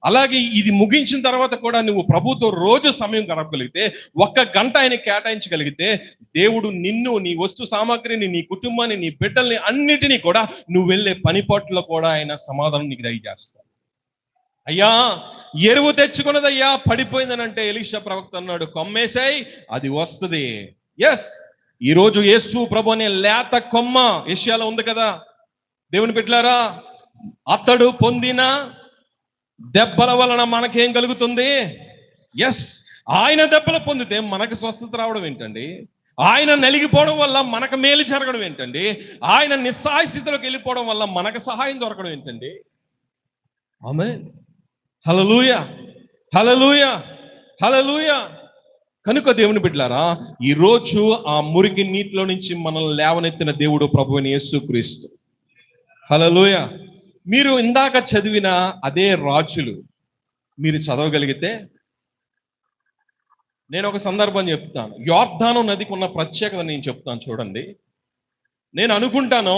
అలాగే ఇది ముగించిన తర్వాత కూడా నువ్వు ప్రభుతో రోజు సమయం గడపగలిగితే, 1 గంట ఆయన కేటాయించగలిగితే, దేవుడు నిన్ను, నీ వస్తు సామాగ్రిని, నీ కుటుంబాన్ని, నీ బిడ్డల్ని అన్నిటినీ కూడా నువ్వు వెళ్ళే పనిపాట్లో కూడా ఆయన సమాధానం నీకు దయచేస్తాడు. అయ్యా ఎరువు తెచ్చుకున్నదయ్యా పడిపోయిందనంటే ఎలీషా ప్రవక్త అన్నాడు, కొమ్మేసాయి అది వస్తుంది. ఎస్, ఈరోజు యేసు ప్రభు అనే లేత కొమ్మ యెషయాలో ఉంది కదా దేవుని బిడ్డలారా. అతడు పొందిన దెబ్బల వలన మనకేం కలుగుతుంది? ఎస్, ఆయన దెబ్బలు పొందితే మనకు స్వస్థత రావడం ఏంటండి? ఆయన నలిగిపోవడం వల్ల మనకు మేలు జరగడం ఏంటండి? ఆయన నిస్సహాయ స్థితిలోకి వెళ్ళిపోవడం వల్ల మనకు సహాయం దొరకడం ఏంటండి? ఆమేన్. హల్లెలూయా. కనుక దేవుని బిడ్డలారా, ఈరోజు ఆ మురికి నీటిలో నుంచి మనల్ని లేవనెత్తిన దేవుడు ప్రభువైన యేసుక్రీస్తు. హల్లెలూయా. మీరు ఇందాక చదివిన అదే రాజులు మీరు చదవగలిగితే, నేను ఒక సందర్భం చెప్తాను. యోర్దాను నదికి ఉన్న ప్రత్యేకత నేను చెప్తాను చూడండి. నేను అనుకుంటాను,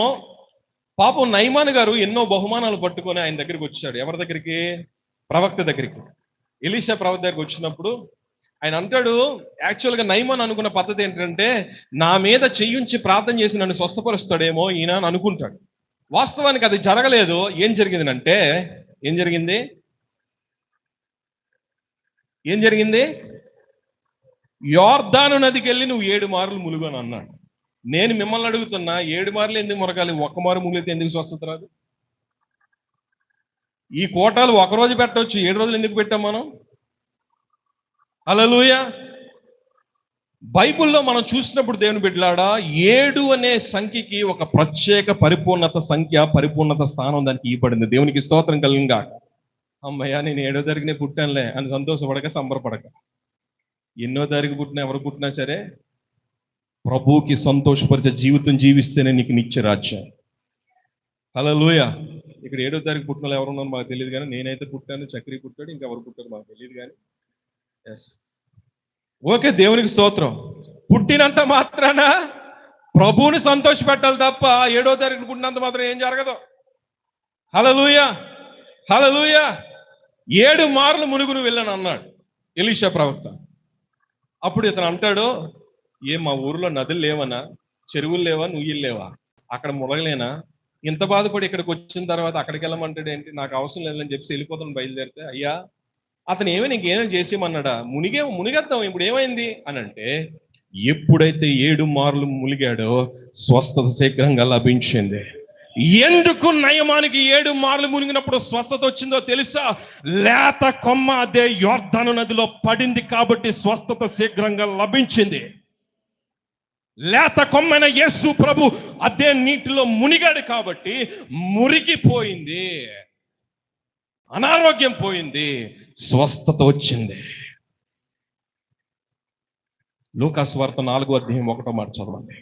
పాపం నయమాను గారు ఎన్నో బహుమానాలు పట్టుకొని ఆయన దగ్గరికి వచ్చాడు. ఎవరి దగ్గరికి? ప్రవక్త దగ్గరికి. ఎలీషా ప్రవక్త దగ్గరికి వచ్చినప్పుడు ఆయన అంటాడు, యాక్చువల్గా నయమాన్ అనుకున్న పద్ధతి ఏంటంటే, నా మీద చెయ్యుంచి ప్రార్థన చేసి నన్ను స్వస్థపరుస్తాడేమో ఈయన అని అనుకుంటాడు. వాస్తవానికి అది జరగలేదు. ఏం జరిగింది? యోర్దాను నదికి వెళ్ళి నువ్వు 7 మార్లు ములుగు అని అన్నాడు. నేను మిమ్మల్ని అడుగుతున్నా, 7 మార్లు ఎందుకు మురగాలి? 1 మారు ములిగితే ఎందుకు స్వస్థత రాదు? ఈ కోటాలు ఒకరోజు పెట్టవచ్చు, 7 రోజులు ఎందుకు పెట్టాం మనం? హల్లెలూయా. బైబిల్లో మనం చూసినప్పుడు దేవుని బిడ్డలారా, 7 అనే సంఖ్యకి ఒక ప్రత్యేక పరిపూర్ణత సంఖ్య, పరిపూర్ణత స్థానం దానికి ఇవ్వబడింది. దేవునికి స్తోత్రం కలుగుగా. అమ్మయ్య, నేను 7వ తారీఖునే పుట్టానులే అని సంతోషపడక, సంబరపడక. ఎన్నో తారీఖు పుట్టినా, ఎవరు పుట్టినా సరే ప్రభువుకి సంతోషపరిచే జీవితం జీవిస్తేనే నీకు నిత్య రాజ్యం. హల్లెలూయా. ఇక్కడ 7వ తారీఖు పుట్టిన వాళ్ళు ఎవరు ఉన్నారో మాకు తెలియదు, కానీ నేనైతే పుట్టాను, చక్రి పుట్టాడు, ఇంకెవరు పుట్టారు మాకు తెలియదు. కానీ ఓకే, దేవునికి స్తోత్రం. పుట్టినంత మాత్రాన ప్రభువుని సంతోష పెట్టాలి తప్ప 7వ తారీఖు పుట్టినంత మాత్రం ఏం జరగదు. హల్లెలూయా, హల్లెలూయా. 7 మార్లు మునుగును వెళ్ళాను అన్నాడు ఎలీషా ప్రవక్త. అప్పుడు ఇతను అంటాడు, మా ఊర్లో నదులు లేవనా, చెరువులు లేవా, నుయ్యిలు లేవా, అక్కడ మునగలేనా? ఇంత బాధపడి ఇక్కడికి వచ్చిన తర్వాత అక్కడికి వెళ్ళమంటాడు ఏంటి? నాకు అవసరం లేదని చెప్పి వెళ్ళిపోతాను బయలుదేరితే. అయ్యా, అతను ఏమైనా ఇంకేమైనా చేసేమన్నాడా? మునిగేద్దాం, ఇప్పుడు ఏమైంది అని అంటే, ఎప్పుడైతే 7 మార్లు మునిగాడో స్వస్థత శీఘ్రంగా లభించింది. ఎందుకు నయమానికి 7 మార్లు మునిగినప్పుడు స్వస్థత వచ్చిందో తెలుసా? లేత కొమ్మ అదే యోర్దాను నదిలో పడింది కాబట్టి స్వస్థత శీఘ్రంగా లభించింది. లేత కొమ్మైన యేసు ప్రభు అదే నీటిలో మునిగాడు కాబట్టి మురిగిపోయింది, అనారోగ్యం పోయింది, స్వస్థత వచ్చింది. లూకా సువార్త 4వ అధ్యాయం 1వ మాట చదవండి.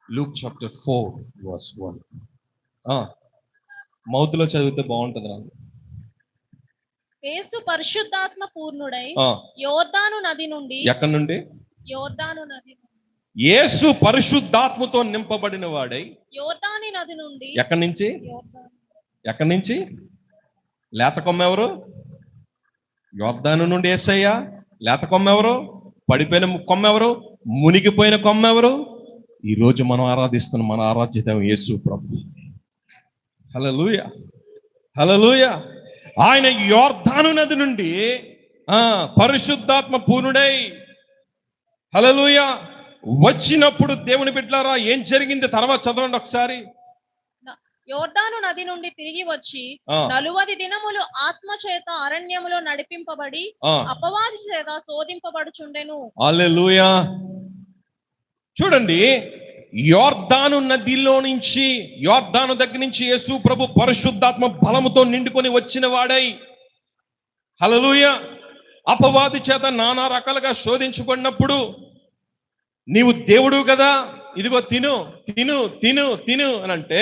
Luke chapter 4 verse 1. మౌతులో చదివితే బాగుంటుంది నాకు. యేసు పరిశుద్ధాత్మ పూర్ణుడై యోర్దాను నది నుండి. ఎక్కడి నుండి? యోర్దాను నది. యేసు పరిశుద్ధాత్మతో నింపబడిన వాడై యోర్దాను నది నుండి. ఎక్కడి నుంచి? ఎక్కడి నుంచి? లేత కొమ్మ ఎవరు? యోర్దాను నుండి యేసయ్య. లేత కొమ్మ ఎవరు? పడిపోయిన కొమ్మ ఎవరు? మునిగిపోయిన కొమ్మ ఎవరు? ఈ రోజు మనం ఆరాధిస్తున్న మన ఆరాధ్య దైవం యేసు ప్రభు. హల్లెలూయా, హల్లెలూయా. ఆయన యోర్దాను నది నుండి పరిశుద్ధాత్మ పూర్ణుడై, హల్లెలూయా, వచ్చినప్పుడు దేవుని బిడ్డలారా ఏం జరిగింది తర్వాత చదవండి ఒకసారి. యోర్దాను నది నుండి తిరిగి వచ్చి 40 దినములు ఆత్మ చేత అరణ్యములో నడిపింపబడి అపవాది చేత శోధింపబడుచుండెను. హల్లెలూయా. చూడండి, యోర్దాను నదిలో నుంచి, యోర్దాను దగ్గర నుంచి యేసు ప్రభు పరిశుద్ధాత్మ బలముతో నిండుకొని వచ్చిన వాడై, హల్లెలూయా, అపవాది చేత నానా రకాలుగా శోధించబడినప్పుడు, నీవు దేవుడు కదా, ఇదిగో తిను తిను తిను తిను అని అంటే,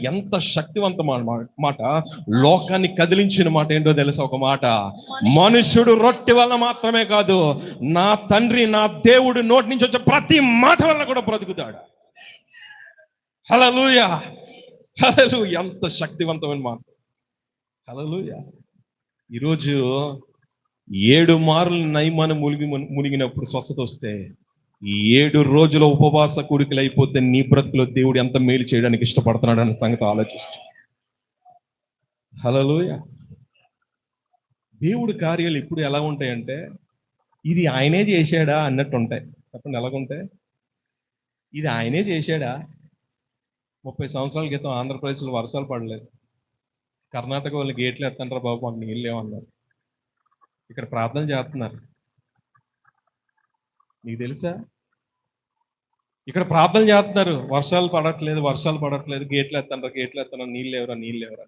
ఎంత శక్తివంతమైన మాట, లోకాన్ని కదిలించిన మాట ఏంటో తెలుసా? ఒక మాట, మనుషుడు రొట్టె వల్ల మాత్రమే కాదు, నా తండ్రి నా దేవుడు నోటి నుంచి వచ్చే ప్రతి మాట వల్ల కూడా బ్రతుకుతాడు. హల్లెలూయా, హల్లెలూయా. ఎంత శక్తివంతమైన మాట. హల్లెలూయా. ఈరోజు 7 మార్లు నయమాన మునిగినప్పుడు స్వస్థత వస్తే, ఈ 7 రోజుల ఉపవాస కూడికలు అయిపోతే నీ బ్రతుకులో దేవుడు ఎంత మేలు చేయడానికి ఇష్టపడుతున్నాడు అనే సంగతి ఆలోచిస్తూ. హల్లెలూయా. దేవుడి కార్యాలు ఇప్పుడు ఎలా ఉంటాయంటే, ఇది ఆయనే చేశాడా అన్నట్టు ఉంటాయి. చెప్పండి, ఎలాగుంటాయి? ఇది ఆయనే చేశాడా? 30 సంవత్సరాల క్రితం ఆంధ్రప్రదేశ్లో వర్షాలు పడలేదు, కర్ణాటక వాళ్ళు గేట్లు ఎత్తంటారా బాబు, మాకు నీళ్ళు లేవన్నారు. ఇక్కడ ప్రార్థన చేస్తున్నారు. నీకు తెలుసా? ఇక్కడ ప్రార్థన చేస్తున్నారు, వర్షాలు పడట్లేదు, గేట్లు ఎత్తాను, నీళ్ళు లేవరా.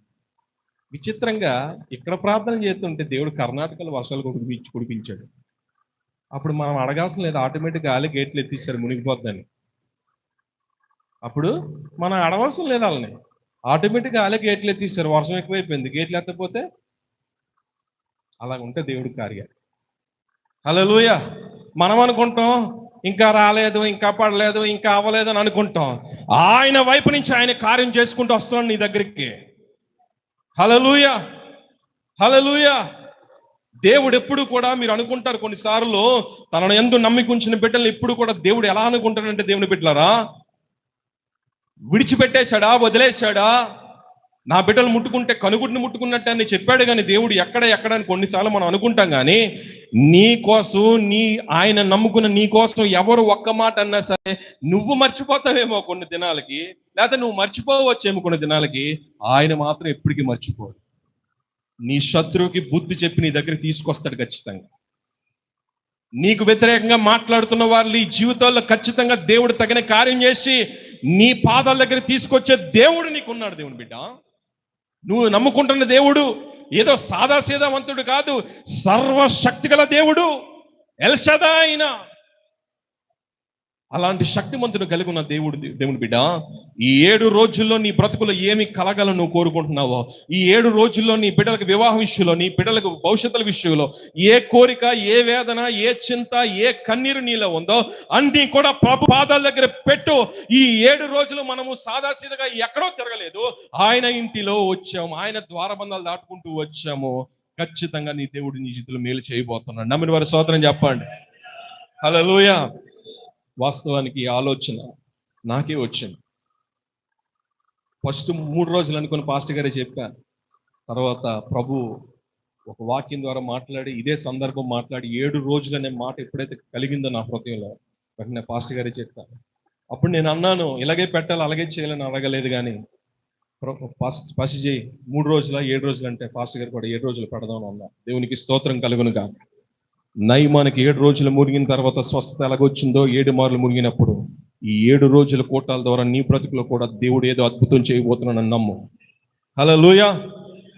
విచిత్రంగా ఇక్కడ ప్రార్థన చేస్తుంటే దేవుడు కర్ణాటకలో వర్షాలు కురిపించాడు. అప్పుడు మనం అడగాల్సిన లేదు, ఆటోమేటిక్గా గాలి గేట్లు ఎత్తిస్తారు మునిగిపోద్దని. అప్పుడు మనం అడగాల్సిన లేదు వాళ్ళని, ఆటోమేటిక్గా గాలి గేట్లు ఎత్తిస్తారు. వర్షం ఎక్కువైపోయింది, గేట్లు ఎత్తకపోతే అలా ఉంటే దేవుడి కార్యాలు. హల్లెలూయా. మనం అనుకుంటాం ఇంకా రాలేదు, ఇంకా పడలేదు, ఇంకా అవ్వలేదు అని అనుకుంటాం. ఆయన వైపు నుంచి ఆయన కార్యం చేసుకుంటూ వస్తున్నాడు నీ దగ్గరికి. హల్లెలూయా, హల్లెలూయా. దేవుడు ఎప్పుడు కూడా, మీరు అనుకుంటారు కొన్నిసార్లు తనను యందు నమ్మిక ఉంచిన బిడ్డలు ఎప్పుడు కూడా దేవుడు ఎలా అనుకుంటాడంటే, దేవుని బిడ్డలారా, విడిచిపెట్టేశాడా, వదిలేశాడా, నా బిడ్డలు ముట్టుకుంటే కనుగుడిని ముట్టుకున్నట్టు అని చెప్పాడు. కానీ దేవుడు ఎక్కడ అని కొన్నిసార్లు మనం అనుకుంటాం. కానీ నీ కోసం ఆయన నమ్ముకున్న నీ కోసం ఎవరు ఒక్క మాట అన్నా సరే నువ్వు మర్చిపోతావేమో కొన్ని దినాలకి, లేకపోతే నువ్వు మర్చిపోవచ్చేమో కొన్ని దినాలకి, ఆయన మాత్రం ఎప్పటికీ మర్చిపోడు. నీ శత్రువుకి బుద్ధి చెప్పి నీ దగ్గర తీసుకొస్తాడు ఖచ్చితంగా. నీకు వ్యతిరేకంగా మాట్లాడుతున్న వాళ్ళు ఈ జీవితాల్లో ఖచ్చితంగా దేవుడు తగిన కార్యం చేసి నీ పాదాల దగ్గర తీసుకొచ్చే దేవుడు నీకున్నాడు. దేవుని బిడ్డ, నువ్వు నమ్ముకుంటున్న దేవుడు ఏదో సాదాసీదావంతుడు కాదు, సర్వశక్తి గల దేవుడు, ఎల్షదా అయిన అలాంటి శక్తిమంతుడు కలిగి ఉన్న దేవుని బిడ్డ, ఈ 7 రోజుల్లో నీ బ్రతుకులో ఏమి కలగాలని నువ్వు కోరుకుంటున్నావో, ఈ 7 రోజుల్లో నీ బిడ్డలకు వివాహ విషయంలో, నీ బిడ్డలకు భవిష్యత్తుల విషయంలో ఏ కోరిక, ఏ వేదన, ఏ చింత, ఏ కన్నీరు నీలో ఉందో అన్ని కూడా ప్రభు పాదాల దగ్గర పెట్టు. ఈ 7 రోజులు మనము సాదాసీదగా ఎక్కడో తిరగలేదు, ఆయన ఇంటిలో వచ్చాము, ఆయన ద్వారబంధాలు దాటుకుంటూ వచ్చాము. ఖచ్చితంగా నీ దేవుడు నీ జీవితంలో మేలు చేయబోతున్నాడు. నమ్మిన వారి స్తోత్రం చెప్పండి. హల్లెలూయా. వాస్తవానికి ఈ ఆలోచన నాకే వచ్చింది. ఫస్ట్ 3 రోజులు అనుకుని పాస్టర్ గారే చెప్పాను. తర్వాత ప్రభు ఒక వాక్యం ద్వారా మాట్లాడి, ఇదే సందర్భం మాట్లాడి 7 రోజులు అనే మాట ఎప్పుడైతే కలిగిందో నా హృదయంలో, వెంటనే పాస్టర్ గారే చెప్పాను. అప్పుడు నేను అన్నాను, ఇలాగే పెట్టాలి, అలాగే చేయాలని అడగలేదు. కానీ పాస్టర్ చేయి 3 రోజుల 7 రోజులు అంటే పాస్టర్ గారు కూడా 7 రోజులు పెడదాం అన్నా. దేవునికి స్తోత్రం కలుగునుగా. నయమానికి 7 రోజులు మురిగిన తర్వాత స్వస్థత ఎలాగొచ్చిందో, 7 మార్లు మురిగినప్పుడు ఈ 7 రోజుల కూటాల ద్వారా నీ బ్రతుకులో కూడా దేవుడు ఏదో అద్భుతం చేయబోతున్నాడని నమ్ము. హల్లెలూయా.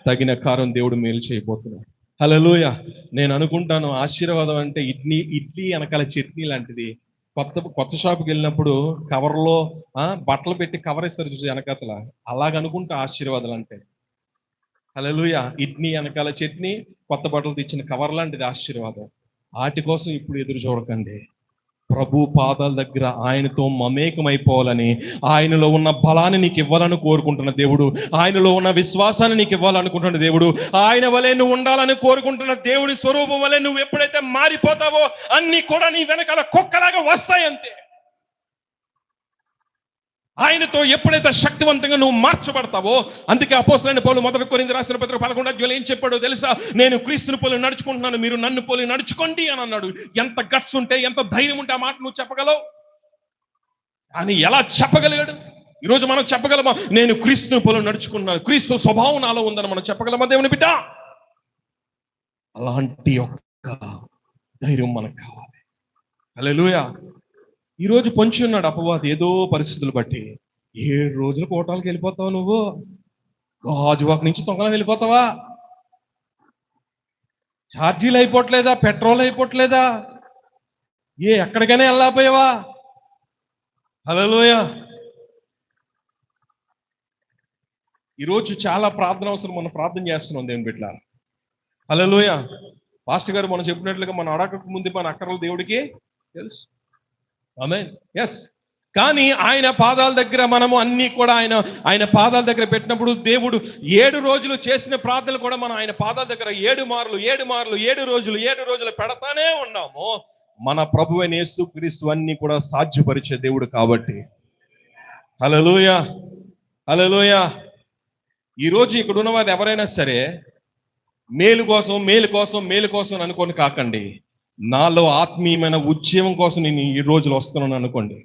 తగిన కారం దేవుడు మేలు చేయబోతున్నాడు. హల్లెలూయా. నేను అనుకుంటాను, ఆశీర్వాదం అంటే ఇడ్లీ వెనకాల చట్నీ లాంటిది. కొత్త షాప్కి వెళ్ళినప్పుడు కవర్లో బట్టలు పెట్టి కవర్ ఇస్తారు చూసి వెనకాతల, అలాగనుకుంటా ఆశీర్వాదాలు అంటే. హల్లెలూయా. ఇడ్లీ వెనకాల చట్నీ, కొత్త బట్టలు తెచ్చిన కవర్ లాంటిది ఆశీర్వాదం. వాటి కోసం ఇప్పుడు ఎదురు చూడకండి. ప్రభు పాదాల దగ్గర ఆయనతో మమేకమైపోవాలని, ఆయనలో ఉన్న బలాన్ని నీకు ఇవ్వాలని కోరుకుంటున్న దేవుడు, ఆయనలో ఉన్న విశ్వాసాన్ని నీకు ఇవ్వాలనుకుంటున్న దేవుడు, ఆయన వలె నువ్వు ఉండాలని కోరుకుంటున్న దేవుడి స్వరూపం వలె నువ్వు ఎప్పుడైతే మారిపోతావో అన్ని కూడా నీ వెనకాల కుక్కలాగా వస్తాయంతే. ఆయనతో ఎప్పుడైతే శక్తివంతంగా నువ్వు మార్చబడతావో, అందుకే అపోస్తలుడైన పౌలు 1 కొరింథీయులకు రాసిన పత్రిక 11 ఏం చెప్పాడో తెలుసా? నేను క్రీస్తుని పోలి నడుచుకుంటున్నాను, మీరు నన్ను పోలి నడుచుకోండి అని అన్నాడు. ఎంత గట్స్ ఉంటే, ఎంత ధైర్యం ఉంటే ఆ మాట నువ్వు చెప్పగలవు? అని ఎలా చెప్పగలిగాడు? ఈరోజు మనం చెప్పగలమా? నేను క్రీస్తుని పోలి నడుచుకుంటున్నాను, క్రీస్తు స్వభావం నాలో ఉందని మనం చెప్పగలమా దేవుని బిడ్డ? అలాంటి ఒక్క ధైర్యం మనకు కావాలి. హల్లెలూయా. ఈరోజు పొంచి ఉన్నాడు అపవాది ఏదో పరిస్థితులు బట్టి. 7 రోజులు కోటాలకు వెళ్ళిపోతావు నువ్వు? గాజువాక నుంచి తొంగలం వెళ్ళిపోతావా? ఛార్జీలు అయిపోవట్లేదా? పెట్రోల్ అయిపోవట్లేదా? ఎక్కడికైనా వెళ్ళకపోయావా? హల్లెలూయా. ఈరోజు చాలా ప్రార్థన అవసరం. మనం ప్రార్థన చేస్తున్నాం దేవుని బిడ్డ. హల్లెలూయా. పాస్టర్ గారు మనం చెప్పినట్లుగా మనం అడగక ముందు మన అక్కర్లు దేవుడికి తెలుసు. ఆమేన్. ఎస్. కానీ ఆయన పాదాల దగ్గర మనము అన్ని కూడా ఆయన పాదాల దగ్గర పెట్టినప్పుడు దేవుడు 7 రోజులు చేసిన ప్రార్థనలు కూడా మనం ఆయన పాదాల దగ్గర 7 మార్లు 7 రోజులు పెడతానే ఉన్నాము. మన ప్రభువైన యేసుక్రీస్తు అన్ని కూడా సాధ్యపరిచే దేవుడు కాబట్టి. హల్లెలూయా. హల్లెలూయా. ఈరోజు ఇక్కడ ఉన్న వారు ఎవరైనా సరే మేలు కోసం అనుకోని కాకండి. నాలో ఆత్మీయమైన ఉద్యమం కోసం నేను ఈ రోజులు వస్తున్నాను అనుకోండి.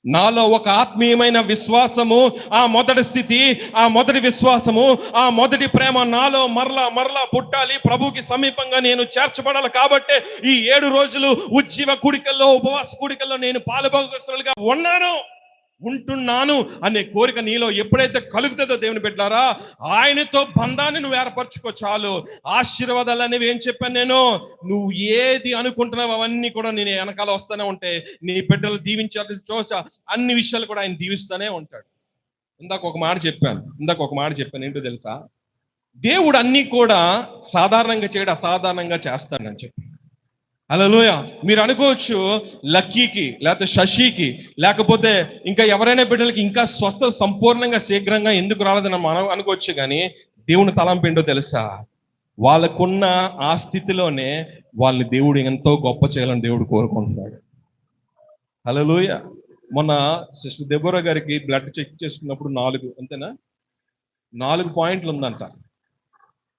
నాలో ఒక ఆత్మీయమైన విశ్వాసము, ఆ మొదటి స్థితి, ఆ మొదటి విశ్వాసము, ఆ మొదటి ప్రేమ నాలో మరలా పుట్టాలి. ప్రభుకి సమీపంగా నేను చేర్చబడాలి. కాబట్టి ఈ 7 రోజులు ఉజ్జీవ కూడికల్లో, ఉపవాస కూడికల్లో నేను పాలుభాగస్తులుగా ఉంటున్నాను అనే కోరిక నీలో ఎప్పుడైతే కలుగుతుందో దేవుని బిడ్డలారా, ఆయనతో బంధాన్ని నువ్వు ఏర్పరచుకో చాలు. ఆశీర్వాదాలు అనేవి ఏం చెప్పాను నేను? నువ్వు ఏది అనుకుంటున్నావు అవన్నీ కూడా నేను వెనకాల వస్తూనే ఉంటాయి. నీ బిడ్డలు దీవించాలి చూసా అన్ని విషయాలు కూడా ఆయన దీవిస్తూనే ఉంటాడు. ఇందాక ఒక మాట చెప్పాను ఏంటో తెలుసా? దేవుడు అన్ని కూడా సాధారణంగా చేయడు, అసాధారణంగా చేస్తానని చెప్పి. హల్లెలూయా. మీరు అనుకోవచ్చు లక్కీకి, లేకపోతే శశికి, లేకపోతే ఇంకా ఎవరైనా బిడ్డలకి ఇంకా స్వస్థత సంపూర్ణంగా శీఘ్రంగా ఎందుకు రాలేదని మనం అనుకోవచ్చు. కానీ దేవుని తలంపు ఏంటో తెలుసా? వాళ్ళకున్న ఆ స్థితిలోనే వాళ్ళని దేవుడు ఎంతో గొప్ప చేయాలని దేవుడు కోరుకుంటున్నాడు. హల్లెలూయా. మొన్న సిస్టర్ దెబోరా గారికి బ్లడ్ చెక్ చేసుకున్నప్పుడు 4 పాయింట్లు ఉందంట.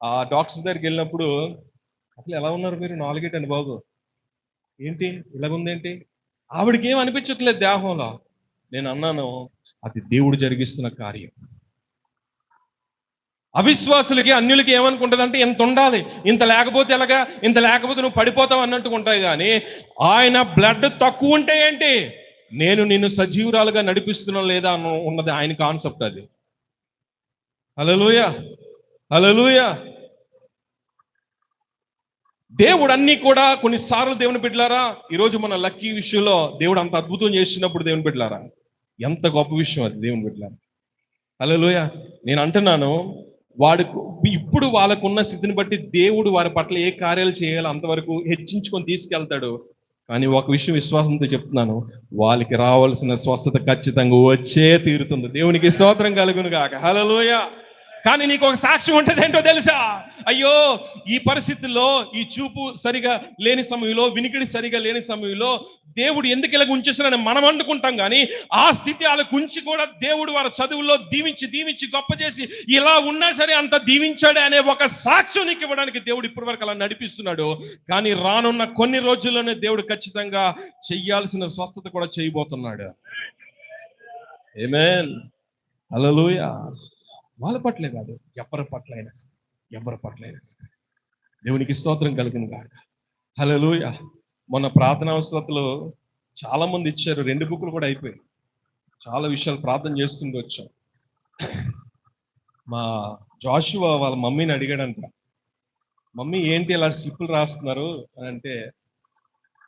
ఆ డాక్టర్స్ దగ్గరికి వెళ్ళినప్పుడు అసలు ఎలా ఉన్నారు మీరు? 4 అండి బాబు, ఏంటి ఇలాగుందేంటి? ఆవిడకి ఏం అనిపించట్లేదు దేహంలో. నేను అన్నాను, అది దేవుడు జరిగిస్తున్న కార్యం. అవిశ్వాసులకి, అన్యులకి ఏమనుకుంటుందంటే ఇంత ఉండాలి, ఇంత లేకపోతే ఎలాగా, ఇంత లేకపోతే నువ్వు పడిపోతావు అన్నట్టుగా ఉంటాయి. కానీ ఆయన బ్లడ్ తక్కువ ఉంటే ఏంటి, నేను నిన్ను సజీవురాలుగా నడిపిస్తున్నా లేదా ఉన్నది ఆయన కాన్సెప్ట్ అది. హల్లెలూయా, హల్లెలూయా. దేవుడు అన్ని కూడా కొన్నిసార్లు దేవుని బిడ్డలారా, ఈరోజు మన లక్కీ విషయంలో దేవుడు అంత అద్భుతం చేసినప్పుడు దేవుని బిడ్డలారా, ఎంత గొప్ప విషయం అది దేవుని బిడ్డలారా. హల్లెలూయా. నేను అంటున్నాను, ఇప్పుడు వాళ్ళకున్న స్థితిని బట్టి దేవుడు వారి పట్ల ఏ కార్యాలు చేయాలో అంతవరకు హెచ్చించుకొని తీసుకెళ్తాడు. కానీ ఒక విషయం విశ్వాసంతో చెప్తున్నాను, వాళ్ళకి రావాల్సిన స్వస్థత ఖచ్చితంగా వచ్చే తీరుతుంది. దేవునికి స్తోత్రం కలుగును గాక. హల్లెలూయా. కానీ నీకు ఒక సాక్ష్యం ఉంటుంది, ఏంటో తెలుసా? అయ్యో, ఈ పరిస్థితుల్లో, ఈ చూపు సరిగా లేని సమయంలో, వినికిడి సరిగా లేని సమయంలో దేవుడు ఎందుకు ఇలాగ ఉంచేసాడని మనం అనుకుంటాం. కానీ ఆ స్థితి వాళ్ళకు ఉంచి కూడా దేవుడు వారి చదువుల్లో దీవించి గొప్ప చేసి ఇలా ఉన్నా సరే అంత దీవించాడే అనే ఒక సాక్ష్యం నీకు ఇవ్వడానికి దేవుడు ఇప్పటి వరకు అలా నడిపిస్తున్నాడు. కానీ రానున్న కొన్ని రోజుల్లోనే దేవుడు ఖచ్చితంగా చెయ్యాల్సిన స్వస్థత కూడా చేయబోతున్నాడు. ఆమేన్, హల్లెలూయా. వాళ్ళ పట్లే కాదు, ఎవరి పట్లైనా సరే దేవునికి స్తోత్రం కలుగును గాక. హల్లెలూయా. మొన్న ప్రార్థనా అవసరతలు చాలా మంది ఇచ్చారు, 2 బుక్లు కూడా అయిపోయాయి. చాలా విషయాలు ప్రార్థన చేస్తుంటూ వచ్చాం. మా జాషువా వాళ్ళ మమ్మీని అడిగాడంట, మమ్మీ ఏంటి ఇలా స్లిప్పులు రాస్తున్నారు అని. అంటే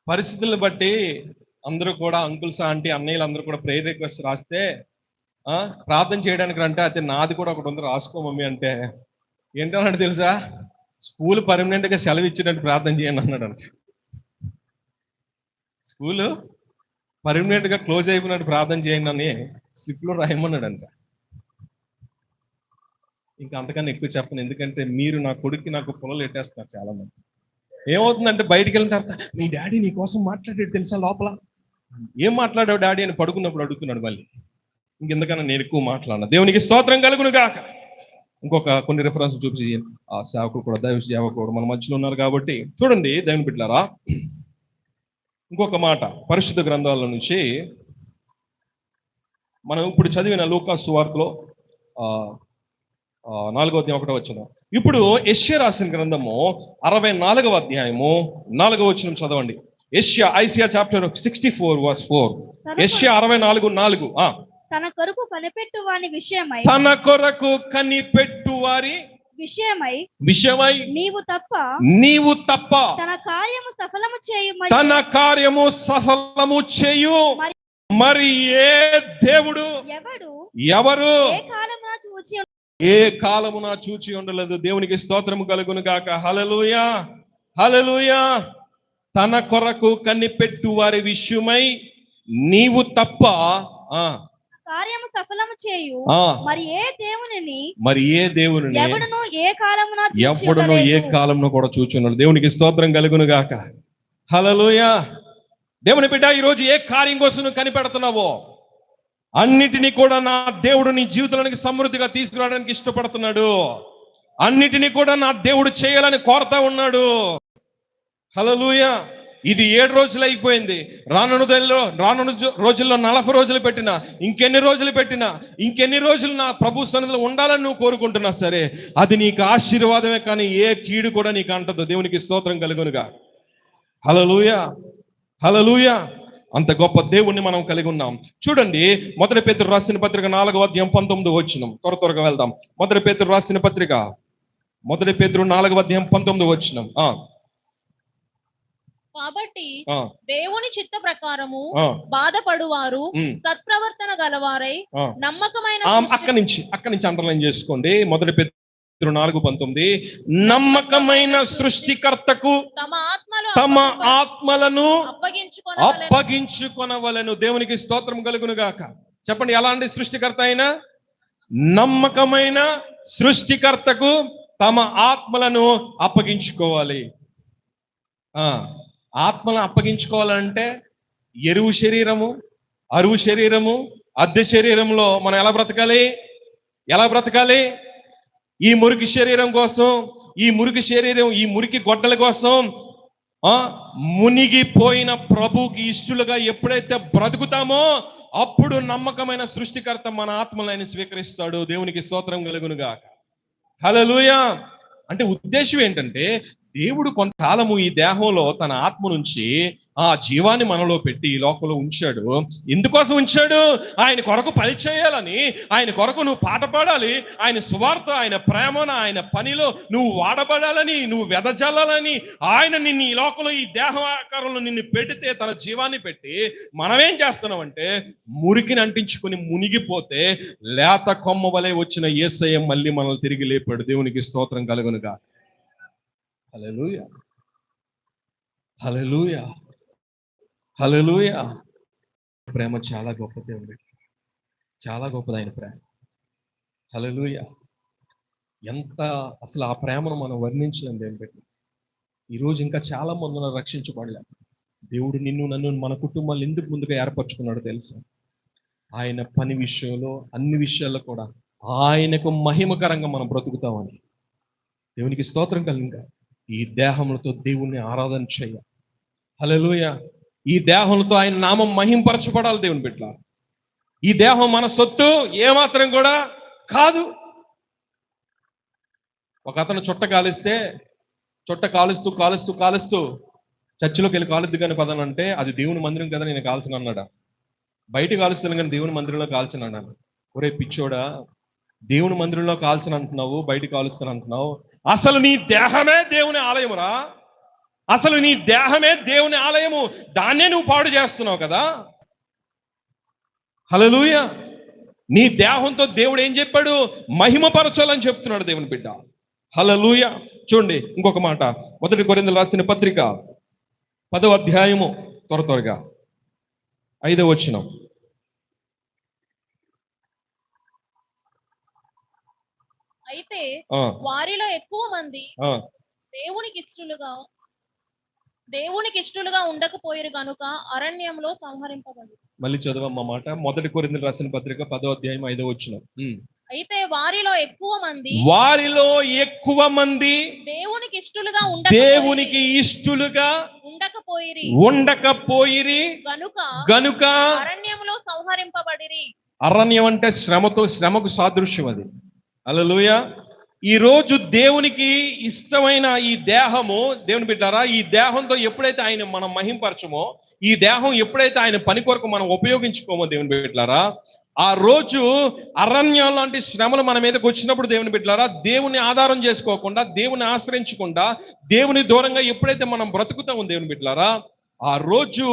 పరిస్థితులను బట్టి అందరూ కూడా, అంకుల్స్ ఆంటీ అన్నయ్యలు అందరూ కూడా ప్రేయర్ రిక్వెస్ట్ రాస్తే ప్రార్థన చేయడానికి రంటే, అయితే నాది కూడా ఒకటి ఉంది రాసుకో మమ్మీ అంటే, ఏంటన్నాడు తెలుసా? స్కూల్ పర్మనెంట్ గా సెలవు ఇచ్చినట్టు ప్రార్థన చేయండి అన్నాడంట. స్కూలు పర్మనెంట్ గా క్లోజ్ అయిపోయినట్టు ప్రార్థన చేయండి అని స్లిప్ లో రాయమన్నాడంట. ఇంకా అంతకన్నా ఎక్కువ చెప్పను, ఎందుకంటే మీరు నా కొడుక్కి నాకు పొలలు పెట్టేస్తున్నారు చాలా మంది. ఏమవుతుందంటే బయటికి వెళ్ళిన తర్వాత, మీ డాడీ నీ కోసం మాట్లాడాడు తెలుసా లోపల. ఏం మాట్లాడావు డాడీ అని పడుకున్నప్పుడు అడుగుతున్నాడు. మళ్ళీ ఇంకెందుకన్నా నేను ఎక్కువ మాట్లాడినా. దేవునికి స్తోత్రం కలుగును గాక. కొన్ని రిఫరెన్స్ చూపించి, ఆ సేవకుడు కూడా, దైవ సేవకుడు మన మధ్యలో ఉన్నారు కాబట్టి చూడండి దేవుని బిడ్డలారా. ఇంకొక మాట పరిశుద్ధ గ్రంథాల నుంచి మనం ఇప్పుడు చదివిన లూకా సువార్తలో 4వ అధ్యాయం 1వ వచనం. ఇప్పుడు యెషయా రాసిన గ్రంథము 64వ అధ్యాయము 4వ వచనం చదవండి. Isaiah chapter 64 verse 4. యెషయా 64:4. తన కొరకు కనిపెట్టు వారి విషయమై, విషయమై నీవు తప్ప తన కార్యము సఫలము చేయు మరి ఏ దేవుడు ఎవరు ఏ కాలమున చూచి ఉండలేదు. దేవునికి స్తోత్రము కలుగును గాక. హల్లెలూయా, హల్లెలూయా. తన కొరకు కనిపెట్టు వారి విషయమై నీవు తప్ప కార్యము సఫలము చేయు మరి ఏ దేవుని ఎవడును ఏ కాలమున కూడా చూచున్నాడు. దేవునికి స్తోత్రం కలుగును గాక. హల్లెలూయా. దేవుని బిడ్డ, ఈరోజు ఏ కార్యం కోసం నువ్వు కనిపెడుతున్నావో అన్నిటినీ కూడా నా దేవుడు నీ జీవితంలోనికి సమృద్ధిగా తీసుకురావడానికి ఇష్టపడుతున్నాడు. అన్నిటినీ కూడా నా దేవుడు చేయాలని కోరుతా ఉన్నాడు. హల్లెలూయా. ఇది 7 రోజులు అయిపోయింది. రానున్న రోజుల్లో 40 రోజులు పెట్టినా, ఇంకెన్ని రోజులు నా ప్రభు సన్నిధిలో ఉండాలని నువ్వు కోరుకుంటున్నా సరే, అది నీకు ఆశీర్వాదమే, కానీ ఏ కీడు కూడా నీకు అంటదు. దేవునికి స్తోత్రం కలుగునుగా. హల్లెలూయా, హల్లెలూయా. అంత గొప్ప దేవుణ్ణి మనం కలిగి ఉన్నాం. చూడండి, 1 పేతురు రాసిన పత్రిక 4వ అధ్యాయం 19వ వచనం. త్వరగా వెళ్దాం. 1 పేతురు రాసిన పత్రిక 1 పేతురు 4వ అధ్యాయం 19వ వచనం. కాబట్టి దేవుని చిత్త ప్రకారము బాధపడువారు సత్ప్రవర్తన గలవారై నమ్మకమైన, అక్కడి నుంచి అండర్లైన్ చేసుకోండి. 1 పేతురు 4:19. నమ్మకమైన సృష్టికర్తకు తమ ఆత్మలను అప్పగించుకొనవలెను. దేవునికి స్తోత్రం కలుగును గాక. చెప్పండి, ఎలాంటి సృష్టికర్త అయినా? నమ్మకమైన సృష్టికర్తకు తమ ఆత్మలను అప్పగించుకోవాలి. ఆత్మలను అప్పగించుకోవాలంటే ఎరువు శరీరము, అరువు శరీరము, అద్దె శరీరంలో మనం ఎలా బ్రతకాలి? ఈ మురికి శరీరం కోసం ఈ మురికి శరీరం, ఈ మురికి గొడ్డల కోసం మునిగిపోయిన ప్రభుకి ఇష్టలుగా ఎప్పుడైతే బ్రతుకుతామో అప్పుడు నమ్మకమైన సృష్టికర్త మన ఆత్మలను స్వీకరిస్తాడు. దేవునికి స్తోత్రం కలుగునుగా. హల్లెలూయా. అంటే ఉద్దేశం ఏంటంటే, దేవుడు కొంతకాలము ఈ దేహంలో తన ఆత్మ నుంచి ఆ జీవాన్ని మనలో పెట్టి ఈ లోకంలో ఉంచాడు. ఎందుకోసం ఉంచాడు? ఆయన కొరకు పని చేయాలని, ఆయన కొరకు నువ్వు పాట పాడాలి, ఆయన సువార్త, ఆయన ప్రేమను, ఆయన పనిలో నువ్వు వాడబడాలని, నువ్వు వెదజల్లాలని ఆయన నిన్ను ఈ లోకంలో ఈ దేహ ఆకారంలో నిన్ను పెడితే, తన జీవాన్ని పెట్టి మనమేం చేస్తున్నామంటే మురికిని అంటించుకుని మునిగిపోతే లేత కొమ్మ వలె వచ్చిన యేసయ్య మళ్ళీ మనల్ని తిరిగి లేపాడు. దేవునికి స్తోత్రం కలుగునుగా. హల్లెలూయా, హల్లెలూయా, హల్లెలూయా. ప్రేమ చాలా గొప్పది దేవుడి, చాలా గొప్పది ఆయన ప్రేమ. హల్లెలూయా. ఎంత అసలు ఆ ప్రేమను మనం వర్ణించలేం దేవుడి. ఈరోజు ఇంకా చాలా మంది రక్షించబడలేదు. దేవుడు నిన్ను నన్ను మన కుటుంబాలు ఎందుకు ముందుగా ఏర్పరచుకున్నాడో తెలుసా? ఆయన పని విషయంలో, అన్ని విషయాల్లో కూడా ఆయనకు మహిమకరంగా మనం బ్రతుకుతామని. దేవునికి స్తోత్రం కలుగుగా. ఈ దేహములతో దేవుణ్ణి ఆరాధన చేయ. హల్లెలూయా. ఈ దేహంతో ఆయన నామం మహింపరచబడాలి. దేవుని బిడ్డ, ఈ దేహం మన సొత్తు ఏమాత్రం కూడా కాదు. ఒక అతను చుట్ట కాలుస్తూ చర్చిలోకి వెళ్ళి కాలుద్దు కానీ పదనంటే, అది దేవుని మందిరం కదా నేను కాల్చిన అన్నాడా? బయట కాలుస్తాను కానీ దేవుని మందిరంలో కాల్చిన అన్నాను. ఒరే పిచ్చోడా, దేవుని మందిరంలో కాల్చిన అంటున్నావు, బయట కాలుస్తాను అంటున్నావు. అసలు నీ దేహమే దేవుని ఆలయమురా. అసలు నీ దేహమే దేవుని ఆలయము. దాన్నే నువ్వు పాడు చేస్తున్నావు కదా. హల్లెలూయా. నీ దేహంతో దేవుడు ఏం చెప్పాడు? మహిమపరచాలని చెప్తున్నాడు దేవుని బిడ్డ. హల్లెలూయా. చూడండి ఇంకొక మాట, 1 కొరింథీయులకు రాసిన పత్రిక 10వ అధ్యాయము, త్వరగా 5వ వచనం. అయితే వారిలో ఎక్కువ మంది దేవునికి ఇష్టలుగా ఉండకపోయారు గనుక అరణ్యంలో సంహరింపబడి. మళ్ళీ చదవమ్మ మాట. 1 కొరింథీయులకు రాసిన పత్రిక 10వ అధ్యాయం 5వ వచనం. అయితే వారిలో ఎక్కువ మంది దేవునికి ఇష్టలుగా ఉండకపోయిరి గనుక అరణ్యంలో సంహరింపబడిరి. అరణ్యం అంటే శ్రమకు సాదృశ్యం అది. హల్లెలూయా. ఈ రోజు దేవునికి ఇష్టమైన ఈ దేహము, దేవుని బిడ్డారా, ఈ దేహంతో ఎప్పుడైతే ఆయన మనం మహింపరచమో, ఈ దేహం ఎప్పుడైతే ఆయన పని కొరకు మనం ఉపయోగించుకోమో దేవుని బిడ్డారా, ఆ రోజు అరణ్యం లాంటి శ్రమలు మన మీదకి వచ్చినప్పుడు దేవుని బిడ్డారా, దేవుని ఆధారం చేసుకోకుండా, దేవుని ఆశ్రయించకుండా, దేవుని దూరంగా ఎప్పుడైతే మనం బ్రతుకుతామో దేవుని బిడ్డారా, ఆ రోజు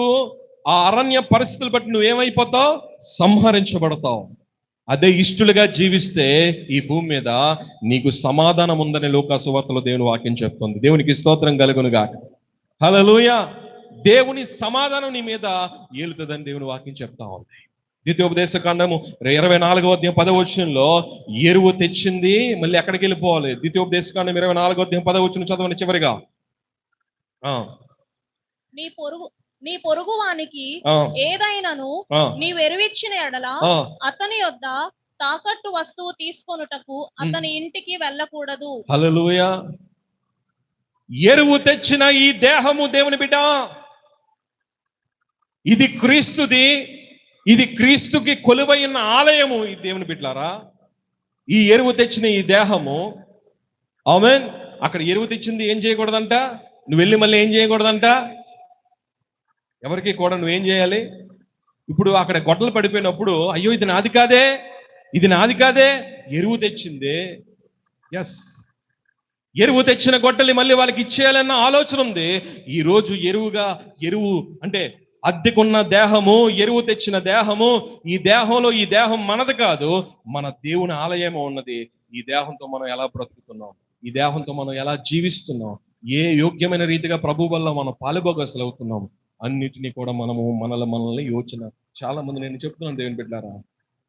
ఆ అరణ్య పరిస్థితులు బట్టి నువ్వేమైపోతావు? సంహరించబడతావు. అదే ఇష్టలుగా జీవిస్తే ఈ భూమి మీద నీకు సమాధానం ఉందని లూకా సువార్తలో దేవుని వాక్యం చెప్తుంది. దేవునికి స్తోత్రం కలుగునుగాక. హల్లెలూయా. దేవుని సమాధానం నీ మీద ఏలుతుందని దేవుని వాక్యం చెప్తా ఉంది. ద్వితీయోపదేశకాండము 24వ అధ్యాయం 10వ వచనంలో ఎరువు తెచ్చింది. మళ్ళీ ఎక్కడికి వెళ్ళిపోవాలి? ద్వితీయోపదేశకాండం 24వ అధ్యాయం 10వ వచనం చదవండి చివరిగా. నీ పొరుగు వానికి ఏదైనాను నీవు ఎరువిచ్చిన ఎడల అతని యొద్ద తాకట్టు వస్తువు తీసుకొనుటకు అతని ఇంటికి వెళ్ళకూడదు. హల్లెలూయా. ఎరువు తెచ్చిన ఈ దేహము దేవుని బిడ్డ, ఇది క్రీస్తుది, ఇది క్రీస్తుకి కొలువైన ఆలయము. ఈ దేవుని బిడ్డలారా, ఈ ఎరువు తెచ్చిన ఈ దేహము, ఆమేన్. అక్కడ ఎరువు తెచ్చింది ఏం చేయకూడదంట? నువ్వు వెళ్ళి మళ్ళీ ఏం చేయకూడదంట? ఎవరికి కూడా నువ్వేం చేయాలి? ఇప్పుడు అక్కడ గొడ్డలు పడిపోయినప్పుడు, అయ్యో ఇది నాది కాదే, ఎరువు తెచ్చిందే. ఎస్, ఎరువు తెచ్చిన గొడ్డలి మళ్ళీ వాళ్ళకి ఇచ్చేయాలన్న ఆలోచన ఉంది. ఈ రోజు ఎరువు అంటే అద్దెకున్న దేహము, ఎరువు తెచ్చిన దేహము, ఈ దేహం మనది కాదు, మన దేవుని ఆలయము ఉన్నది. ఈ దేహంతో మనం ఎలా బ్రతుకుతున్నాం, ఈ దేహంతో మనం ఎలా జీవిస్తున్నాం, ఏ యోగ్యమైన రీతిగా ప్రభు వల్ల మనం పాలుభోగస్తులు అవుతున్నాం, అన్నిటినీ కూడా మనల్ని యోచన. చాలా మంది, నేను చెప్తున్నాను దేవుని బిడ్డలారా,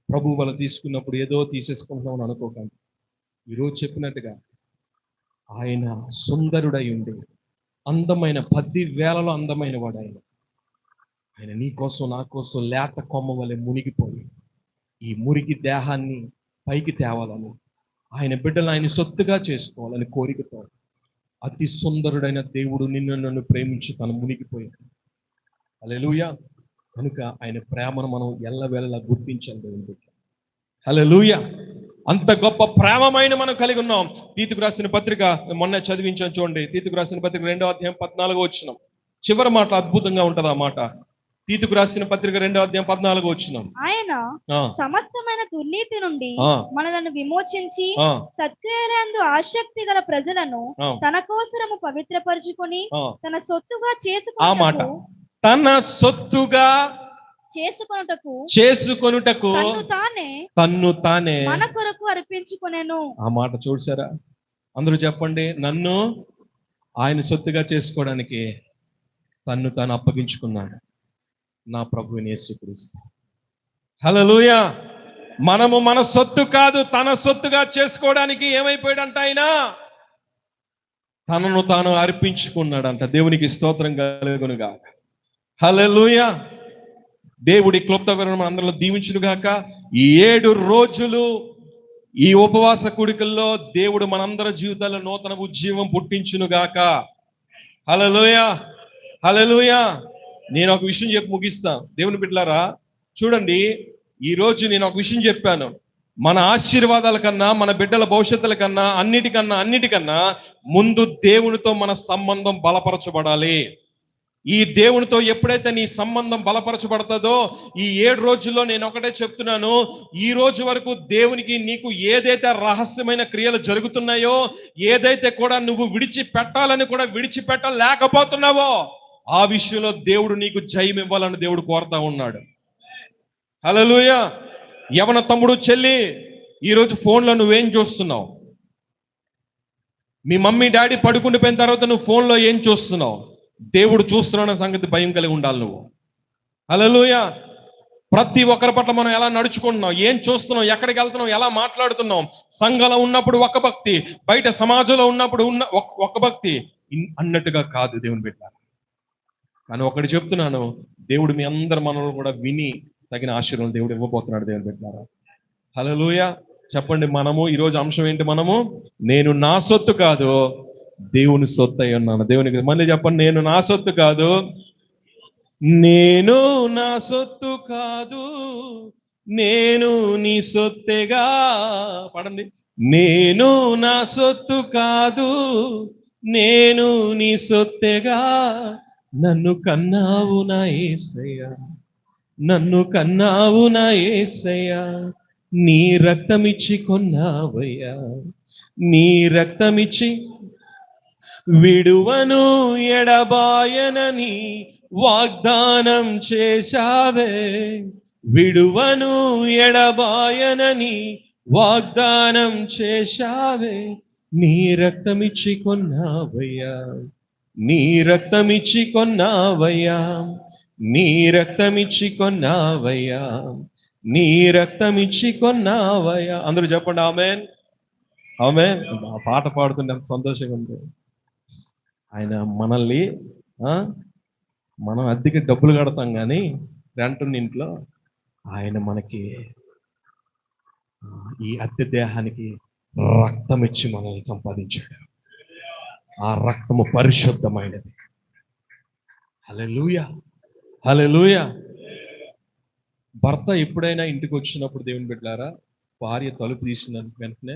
ప్రభు వల్ల తీసుకున్నప్పుడు ఏదో తీసేసుకుంటున్నాం అని అనుకోకండి. ఈరోజు చెప్పినట్టుగా ఆయన సుందరుడై ఉండి, అందమైన 10,000లో అందమైన వాడు ఆయన నీ కోసం నా కోసం లేత కొమ్మ వలె మునిగిపోయి ఈ మురికి దేహాన్ని పైకి తేవాలని, ఆయన బిడ్డలు ఆయన సొత్తుగా చేసుకోవాలని కోరికతో అతి సుందరుడైన దేవుడు నిన్ను నన్ను ప్రేమించి తను మునిగిపోయాడు. హల్లెలూయా. కనుక ఆయన ప్రేమను మనం ఎల్లవేళలా గుర్తించాలి దేవుని బిడ్డ. హల్లెలూయా. అంత గొప్ప ప్రేమమైన మనం కలిగి ఉన్నాం. తీతుకు రాసిన పత్రిక మొన్న చదివించాను చూడండి. తీతుకు రాసిన పత్రిక 2వ అధ్యాయం 14వ వచనం చివరి మాట అద్భుతంగా ఉంటది. ఆ మాట తీతుకు రాసిన పత్రిక 2వ అధ్యాయం 14వ వచనం. ఆయన సమస్తమైన దుర్నీతి నుండి మనలను విమోచించి సత్క్రియలందు ఆసక్తి గల ప్రజలను తన కోసము పవిత్రపరుచుకొని తన సొత్తుగా చేసుకొనుటకు తన్ను తానే మన కొరకు అర్పించుకొనెను. ఆ మాట చూసారా? అందరూ చెప్పండి. నన్ను ఆయన సొత్తుగా చేసుకోవడానికి తన్ను తాను అప్పగించుకున్నాడు నా ప్రభువైన యేసుక్రీస్తు. హల్లెలూయా. మనము మన సొత్తు కాదు, తన సొత్తుగా చేసుకోవడానికి ఏమైపోయాడంట? ఆయన తనను తాను అర్పించుకున్నాడంట. దేవునికి స్తోత్రం కలుగునుగా. హల్లెలూయా. దేవుడి క్లుప్తకరణ అందరిలో దీవించును గాక. ఈ 7 రోజులు ఈ ఉపవాస కూడికల్లో దేవుడు మనందరి జీవితాల్లో నూతన ఉజ్జీవం పుట్టించును గాక. హల్లెలూయా. హల్లెలూయా. నేను ఒక విషయం చెప్పి ముగిస్తా. దేవుని బిడ్డలారా చూడండి, ఈ రోజు నేను ఒక విషయం చెప్పాను. మన ఆశీర్వాదాల కన్నా, మన బిడ్డల భవిష్యత్తుల కన్నా, అన్నిటికన్నా ముందు దేవునితో మన సంబంధం బలపరచబడాలి. ఈ దేవునితో ఎప్పుడైతే నీ సంబంధం బలపరచబడుతుందో, ఈ 7 రోజుల్లో నేను ఒకటే చెప్తున్నాను, ఈ రోజు వరకు దేవునికి నీకు ఏదైతే రహస్యమైన క్రియలు జరుగుతున్నాయో, ఏదైతే కూడా నువ్వు విడిచిపెట్టాలని కూడా విడిచిపెట్టలేకపోతున్నావో, ఆ విషయంలో దేవుడు నీకు జయం ఇవ్వాలని దేవుడు కోరుతా ఉన్నాడు. హల్లెలూయా. యవన తమ్ముడు చెల్లి, ఈరోజు ఫోన్లో నువ్వేం చూస్తున్నావు? మీ మమ్మీ డాడీ పడుకుండిపోయిన తర్వాత నువ్వు ఫోన్లో ఏం చూస్తున్నావు? దేవుడు చూస్తున్నాడన్న సంగతి భయం కలిగి ఉండాలి నువ్వు. హల్లెలూయా. ప్రతి ఒక్కరి పట్ల మనం ఎలా నడుచుకుంటున్నాం, ఏం చూస్తున్నాం, ఎక్కడికి వెళ్తున్నాం, ఎలా మాట్లాడుతున్నాం. సంఘంలో ఉన్నప్పుడు ఒక భక్తి, బయట సమాజంలో ఉన్నప్పుడు ఒక భక్తి అన్నట్టుగా కాదు దేవుని బిడ్డ. కానీ ఒకటి చెప్తున్నాను, దేవుడు మీ అందరి మనలో కూడా విని తగిన ఆశీర్వాదం దేవుడు ఇవ్వబోతున్నాడు దేవుని బిడ్డలారా. హల్లెలూయా. చెప్పండి. మనము ఈరోజు అంశం ఏంటి? మనము నేను నా సొత్తు కాదు, దేవుని సొత్తు అయి ఉన్నాను. దేవునికి మళ్ళీ చెప్పండి. నేను నా సొత్తు కాదు, నేను నా సొత్తు కాదు, నేను నీ సొత్తేగా. పడండి. నేను నా సొత్తు కాదు, నేను నీ సొత్తేగా. నన్ను కన్నావు నా యేసయ్యా, నన్ను కన్నావు నా యేసయ్యా, నీ రక్తమిచ్చి కొన్నావయ్యా, నీ రక్తమిచ్చి విడువను ఎడబాయనని వాగ్దానం చేశావే, విడువను ఎడబాయనని వాగ్దానం చేశావే, నీ రక్తమిచ్చి కొన్నావయ్యా, నీ రక్తమిచ్చి కొన్నావయ్యా, నీ రక్తమిచ్చి కొన్నావయ్యా, నీ రక్తమిచ్చి కొన్నావయ్యా. అందరూ చెప్పండి ఆమేన్. ఆమేన్. ఆ పాట పాడుతుంటే ఎంత సంతోషంగా ఉంది. ఆయన మనల్ని మనం అద్దెకి డబ్బులు కడతాం కానీ రెంట్ ఉన్న ఇంట్లో ఆయన మనకి ఈ అద్దె దేహానికి రక్తం ఇచ్చి మనల్ని సంపాదించాడు. ఆ రక్తము పరిశుద్ధమైనది. హల్లెలూయా. హల్లెలూయా. భర్త ఎప్పుడైనా ఇంటికి వచ్చినప్పుడు దేవుని బిడ్డలారా, భార్య తలుపు తీసిన వెంటనే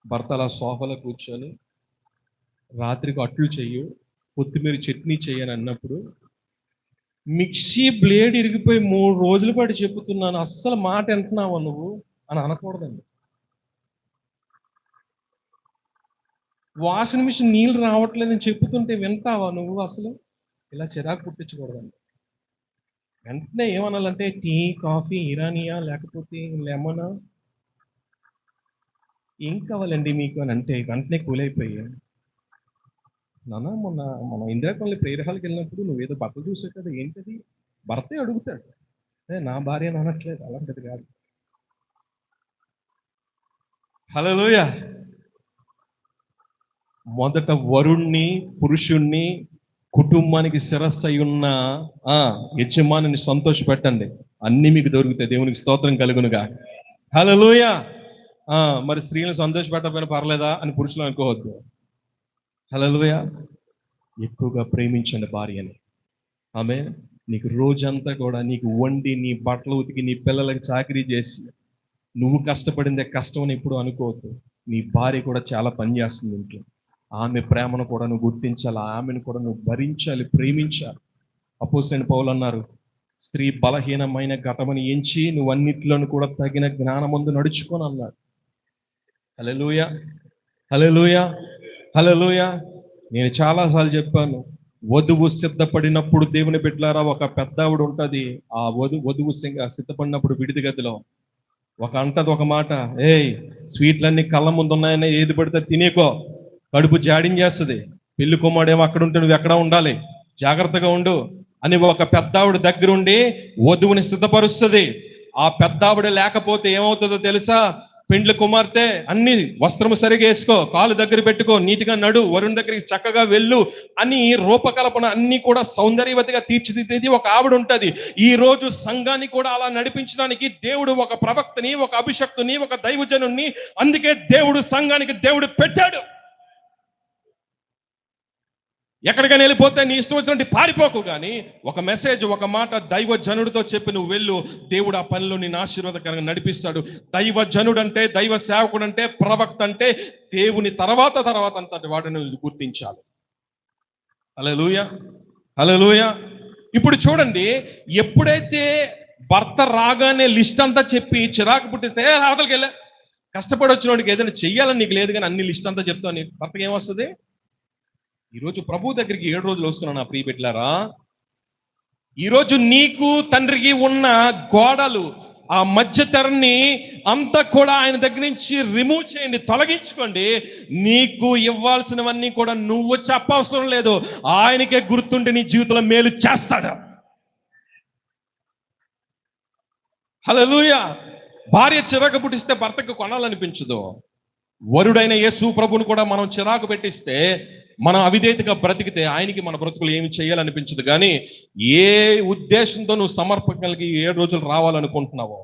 భర్త అలా సోఫాలో కూర్చొని రాత్రికి అట్లు చెయ్యు, కొత్తిమీర చట్నీ చెయ్యని అన్నప్పుడు మిక్సీ బ్లేడ్ ఇరిగిపోయి 3 రోజుల పాటు చెప్పుతున్నాను, అస్సలు మాట వింటున్నావా నువ్వు అని అనకూడదండి. వాషింగ్ మిషన్ నీళ్ళు రావట్లేదని చెప్పుతుంటే వింటావా నువ్వు? అసలు ఇలా చిరాకు పుట్టించకూడదండి. వెంటనే ఏమనాలంటే టీ, కాఫీ, ఇరానియా, లేకపోతే లెమనా, ఏం కావాలండి మీకు అని అంటే వెంటనే కూలైపోయాయి. నాన్న మొన్న మన ఇందిరాకాలనీ ప్రేయర్ హాల్కి వెళ్ళినప్పుడు నువ్వేదో బట్టలు చూసావు కదా, ఏంటది? భర్తే అడుగుతాడు. నా భార్య అనట్లేదు, అలాంటిది కాదు. హల్లెలూయా. మొదట వరుణ్ణి, పురుషుణ్ణి, కుటుంబానికి శిరస్సు అయి ఉన్న యజమానిని సంతోషపెట్టండి, అన్ని మీకు దొరుకుతాయి. దేవునికి స్తోత్రం కలుగునుగా. హల్లెలూయా. మరి స్త్రీలను సంతోషపెట్టకపోయినా పర్లేదా అని పురుషులు అనుకోవద్దు. హల్లెలూయా. ఎక్కువగా ప్రేమించండి భార్యని. ఆమె నీకు రోజంతా కూడా నీకు వండి, నీ బట్టలు ఉతికి, నీ పిల్లలకి చాకరీ చేసి నువ్వు కష్టపడిందే కష్టం అని ఎప్పుడు అనుకోవద్దు. నీ భార్య కూడా చాలా పని చేస్తుంది ఇంట్లో. ఆమె ప్రేమను కూడా నువ్వు గుర్తించాలి, ఆమెను కూడా నువ్వు భరించాలి, ప్రేమించాలి. అపోస్తలుడైన పౌలు అన్నారు, స్త్రీ బలహీనమైన ఘటమని ఎంచి నువ్వు అన్నిట్లోనూ కూడా తగిన జ్ఞానమందు నడుచుకొని అన్నాడు. హల్లెలూయా, హల్లెలూయా, హల్లెలూయా. నేను చాలాసార్లు చెప్పాను, వధువు సిద్ధపడినప్పుడు దేవుని బిడ్డలారా ఒక పెద్ద ఆవిడ ఉంటుంది. ఆ వధువు సిద్ధపడినప్పుడు విడిది గదిలో అంటది ఒక మాట, ఏయ్ స్వీట్లన్నీ కళ్ళ ముందు ఉన్నాయని ఏది పడితే తినేకో, కడుపు జాడించేస్తుంది. పెళ్లి కుమారుడేమో అక్కడ ఉంటే నువ్వు ఎక్కడ ఉండాలి, జాగ్రత్తగా ఉండు అని ఒక పెద్దావిడ దగ్గరుండి వధువుని సిద్ధపరుస్తుంది. ఆ పెద్దావిడ లేకపోతే ఏమవుతుందో తెలుసా? పెండ్లి కుమార్తె అన్ని వస్త్రము సరిగా వేసుకో, కాలు దగ్గర పెట్టుకో, నీటిగా నడు, వరుణ్ దగ్గరికి చక్కగా వెళ్ళు అని రూపకల్పన అన్ని కూడా సౌందర్యవతిగా తీర్చిదిద్దేది ఒక ఆవిడ ఉంటది. ఈ రోజు సంఘాన్ని కూడా అలా నడిపించడానికి దేవుడు ఒక ప్రవక్తని, ఒక అభిషక్తుని, ఒక దైవజనుని, అందుకే దేవుడు సంఘానికి దేవుడు పెట్టాడు. ఎక్కడికైనా వెళ్ళిపోతే నీ ఇష్టం వచ్చినట్టు పారిపోకు, కానీ ఒక మెసేజ్, ఒక మాట దైవజనుడితో చెప్పి నువ్వు వెళ్ళు. దేవుడు ఆ పనిలో నేను ఆశీర్వాదకరంగా నడిపిస్తాడు. దైవజనుడు అంటే, దైవ సేవకుడు అంటే, ప్రవక్త అంటే దేవుని తర్వాత అంతటి వాటిని గుర్తించాలి. హల్లెలూయా, హల్లెలూయా. ఇప్పుడు చూడండి, ఎప్పుడైతే భర్త రాగానే లిస్ట్ అంతా చెప్పి చిరాకు పుట్టిస్తే అవతలకి వెళ్ళా, కష్టపడి వచ్చిన వాడికి ఏదైనా చెయ్యాలని నీకు లేదు, కానీ అన్ని లిస్ట్ అంతా చెప్తావు, నీ భర్తకి ఏమొస్తుంది? ఈరోజు ప్రభు దగ్గరికి 7 రోజులు వస్తున్నాను నా ప్రియ బిడ్డలారా. ఈరోజు నీకు తండ్రికి ఉన్న గోడలు, ఆ మధ్య తెరని అంతా కూడా ఆయన దగ్గర నుంచి రిమూవ్ చేయండి, తొలగించుకోండి. నీకు ఇవ్వాల్సినవన్నీ కూడా నువ్వు చెప్పవసరం లేదు, ఆయనకే గుర్తుంటే నీ జీవితంలో మేలు చేస్తాడు. హల్లెలూయా. భార్య చిరాకు పుట్టిస్తే భర్తకు కొనాలనిపించదు. వరుడైన యేసు ప్రభువును కూడా మనం చిరాకు పెట్టిస్తే, మనం అవిధేయతగా బ్రతికితే ఆయనకి మన బ్రతుకులు ఏమి చేయాలనిపించదు. కానీ ఏ ఉద్దేశంతో నువ్వు సమర్పణలకి 7 రోజులు రావాలనుకుంటున్నావో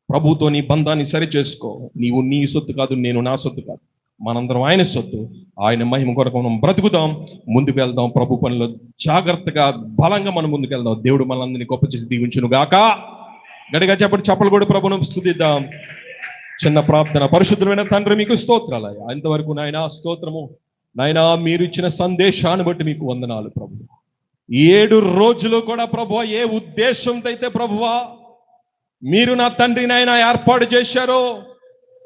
ప్రభుతో నీ బంధాన్ని సరి చేసుకో. నీవు నీ సొత్తు కాదు, నేను నా సొత్తు కాదు, మనందరం ఆయన సొత్తు. ఆయన మహిమ కొరకు మనం బ్రతుకుదాం, ముందుకు వెళ్దాం. ప్రభు పనిలో జాగ్రత్తగా బలంగా మనం ముందుకు వెళ్దాం. దేవుడు మనందరినీ గొప్ప చేసి దీవించును గాక. గడిగా చప్పలు కూడా ప్రభును స్తుతిద్దాం. చిన్న ప్రార్థన. పరిశుద్ధమైన తండ్రి, మీకు స్తోత్రాలయ్యా. ఇంతవరకు నాయనా స్తోత్రము నాయనా, మీరు ఇచ్చిన సందేశాన్ని బట్టి మీకు వందనాలు ప్రభు. 7 రోజులు కూడా ప్రభువా, ఏ ఉద్దేశంతో అయితే ప్రభువా మీరు నా తండ్రి నాయన ఏర్పాటు చేశారో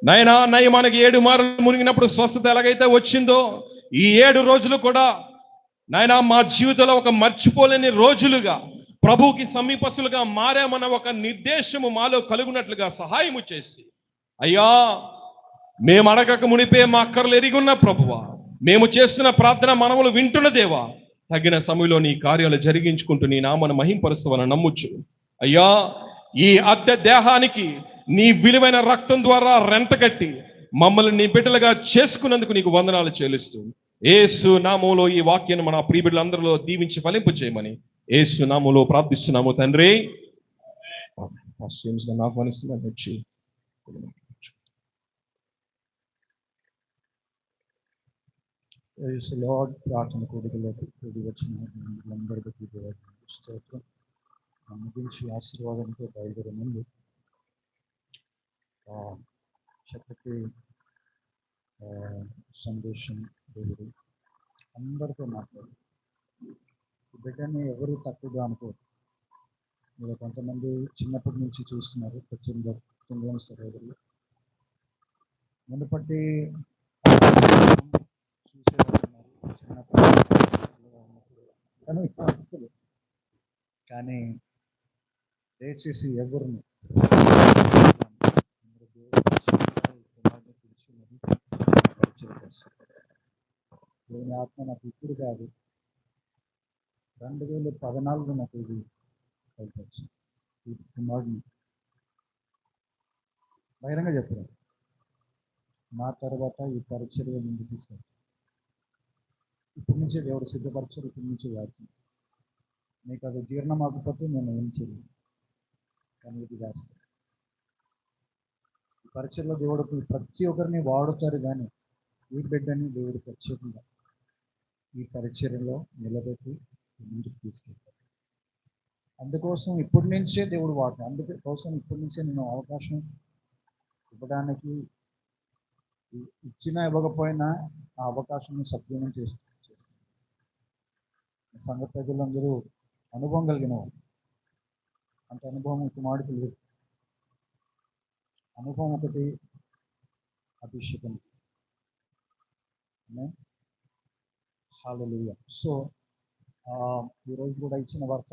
నాయనా, మనకి 7 మార్లు మునిగినప్పుడు స్వస్థత ఎలాగైతే వచ్చిందో, ఈ 7 రోజులు కూడా నాయనా మా జీవితంలో ఒక మర్చిపోలేని రోజులుగా, ప్రభువుకి సమీపస్తులుగా మారామన్న ఒక నిర్దేశము మాలో కలుగునట్లుగా సహాయము చేసి, అయ్యా మేము అడగక మునిపే మా అక్కర్లు ఎరిగున్న ప్రభువా, మేము చేస్తున్న ప్రార్థన మనములు వింటున్న దేవా, తగిన సమయంలో నీ కార్యాలు జరిగించుకుంటూ నీ నామను మహింపరుస్తావని నమ్ముచ్చు. అయ్యా, ఈ అద్దె దేహానికి నీ విలువైన రక్తం ద్వారా రెంట కట్టి మమ్మల్ని నీ బిడ్డలుగా చేసుకున్నందుకు నీకు వందనాలు చెల్లిస్తూ, యేసు నామములో ఈ వాక్యాన్ని మన ప్రియ బిడ్డలందరిలో దీవించి ఫలింపు చేయమని యేసు నామములో ప్రార్థిస్తున్నాము తండ్రి. ఆహ్వానిస్తున్నాను వచ్చి ప్రార్థన కూడికలోకి కూడి వచ్చిన అందరికీ స్తోత్రం. ముగించి ఆశీర్వాదంతో బయలుదేరే ముందు చక్కటి సందేశం దేవుడు అందరితో మాట్లాడు. బిడ్డని ఎవరు తక్కువగా అనుకోరు. మీరు కొంతమంది చిన్నప్పటి నుంచి చూస్తున్నారు, ప్రత్యేకంగా సహోదరులు మునుపటి చూసేవాళ్ళు చిన్నప్పుడు, కానీ దయచేసి ఎవరిని దేవుని ఆత్మ నాకు ఇప్పుడు కాదు, 2014 నాకు ఇది కలిపొచ్చు. ఈ కుమారుడిని బహిరంగ చెప్పారు, మా తర్వాత ఈ పరిచర్య ముందు తీసుకెళ్తారు. ఇప్పటి నుంచే దేవుడు సిద్ధపరచారు, ఇప్పటి నుంచే వాక్యం. నీకు అది జీర్ణం అవ్వకపోతే నేను ఏం చేయలేదు, కానీ ఇది వేస్తాను. ఈ పరిచర్లో దేవుడు ప్రతి ఒక్కరిని వాడుతారు, కానీ ఈ బిడ్డని దేవుడు ప్రత్యేకంగా ఈ పరిచర్యలో నిలబెట్టి ముందుకు తీసుకెళ్తారు. అందుకోసం ఇప్పటి నుంచే దేవుడు వాడు, అందుకోసం ఇప్పటి నుంచే నేను అవకాశం ఇవ్వడానికి, ఇచ్చినా ఇవ్వకపోయినా ఆ అవకాశాన్ని సద్వినియోగం చేస్తాను. సంఘ ప్రజలందరూ అనుభవం కలిగిన వాళ్ళు. అంటే అనుభవం కుమారుడికి లేదు, అనుభవం ఒకటి, అభిషేకం. హల్లెలూయా. సో ఈరోజు కూడా ఇచ్చిన వార్త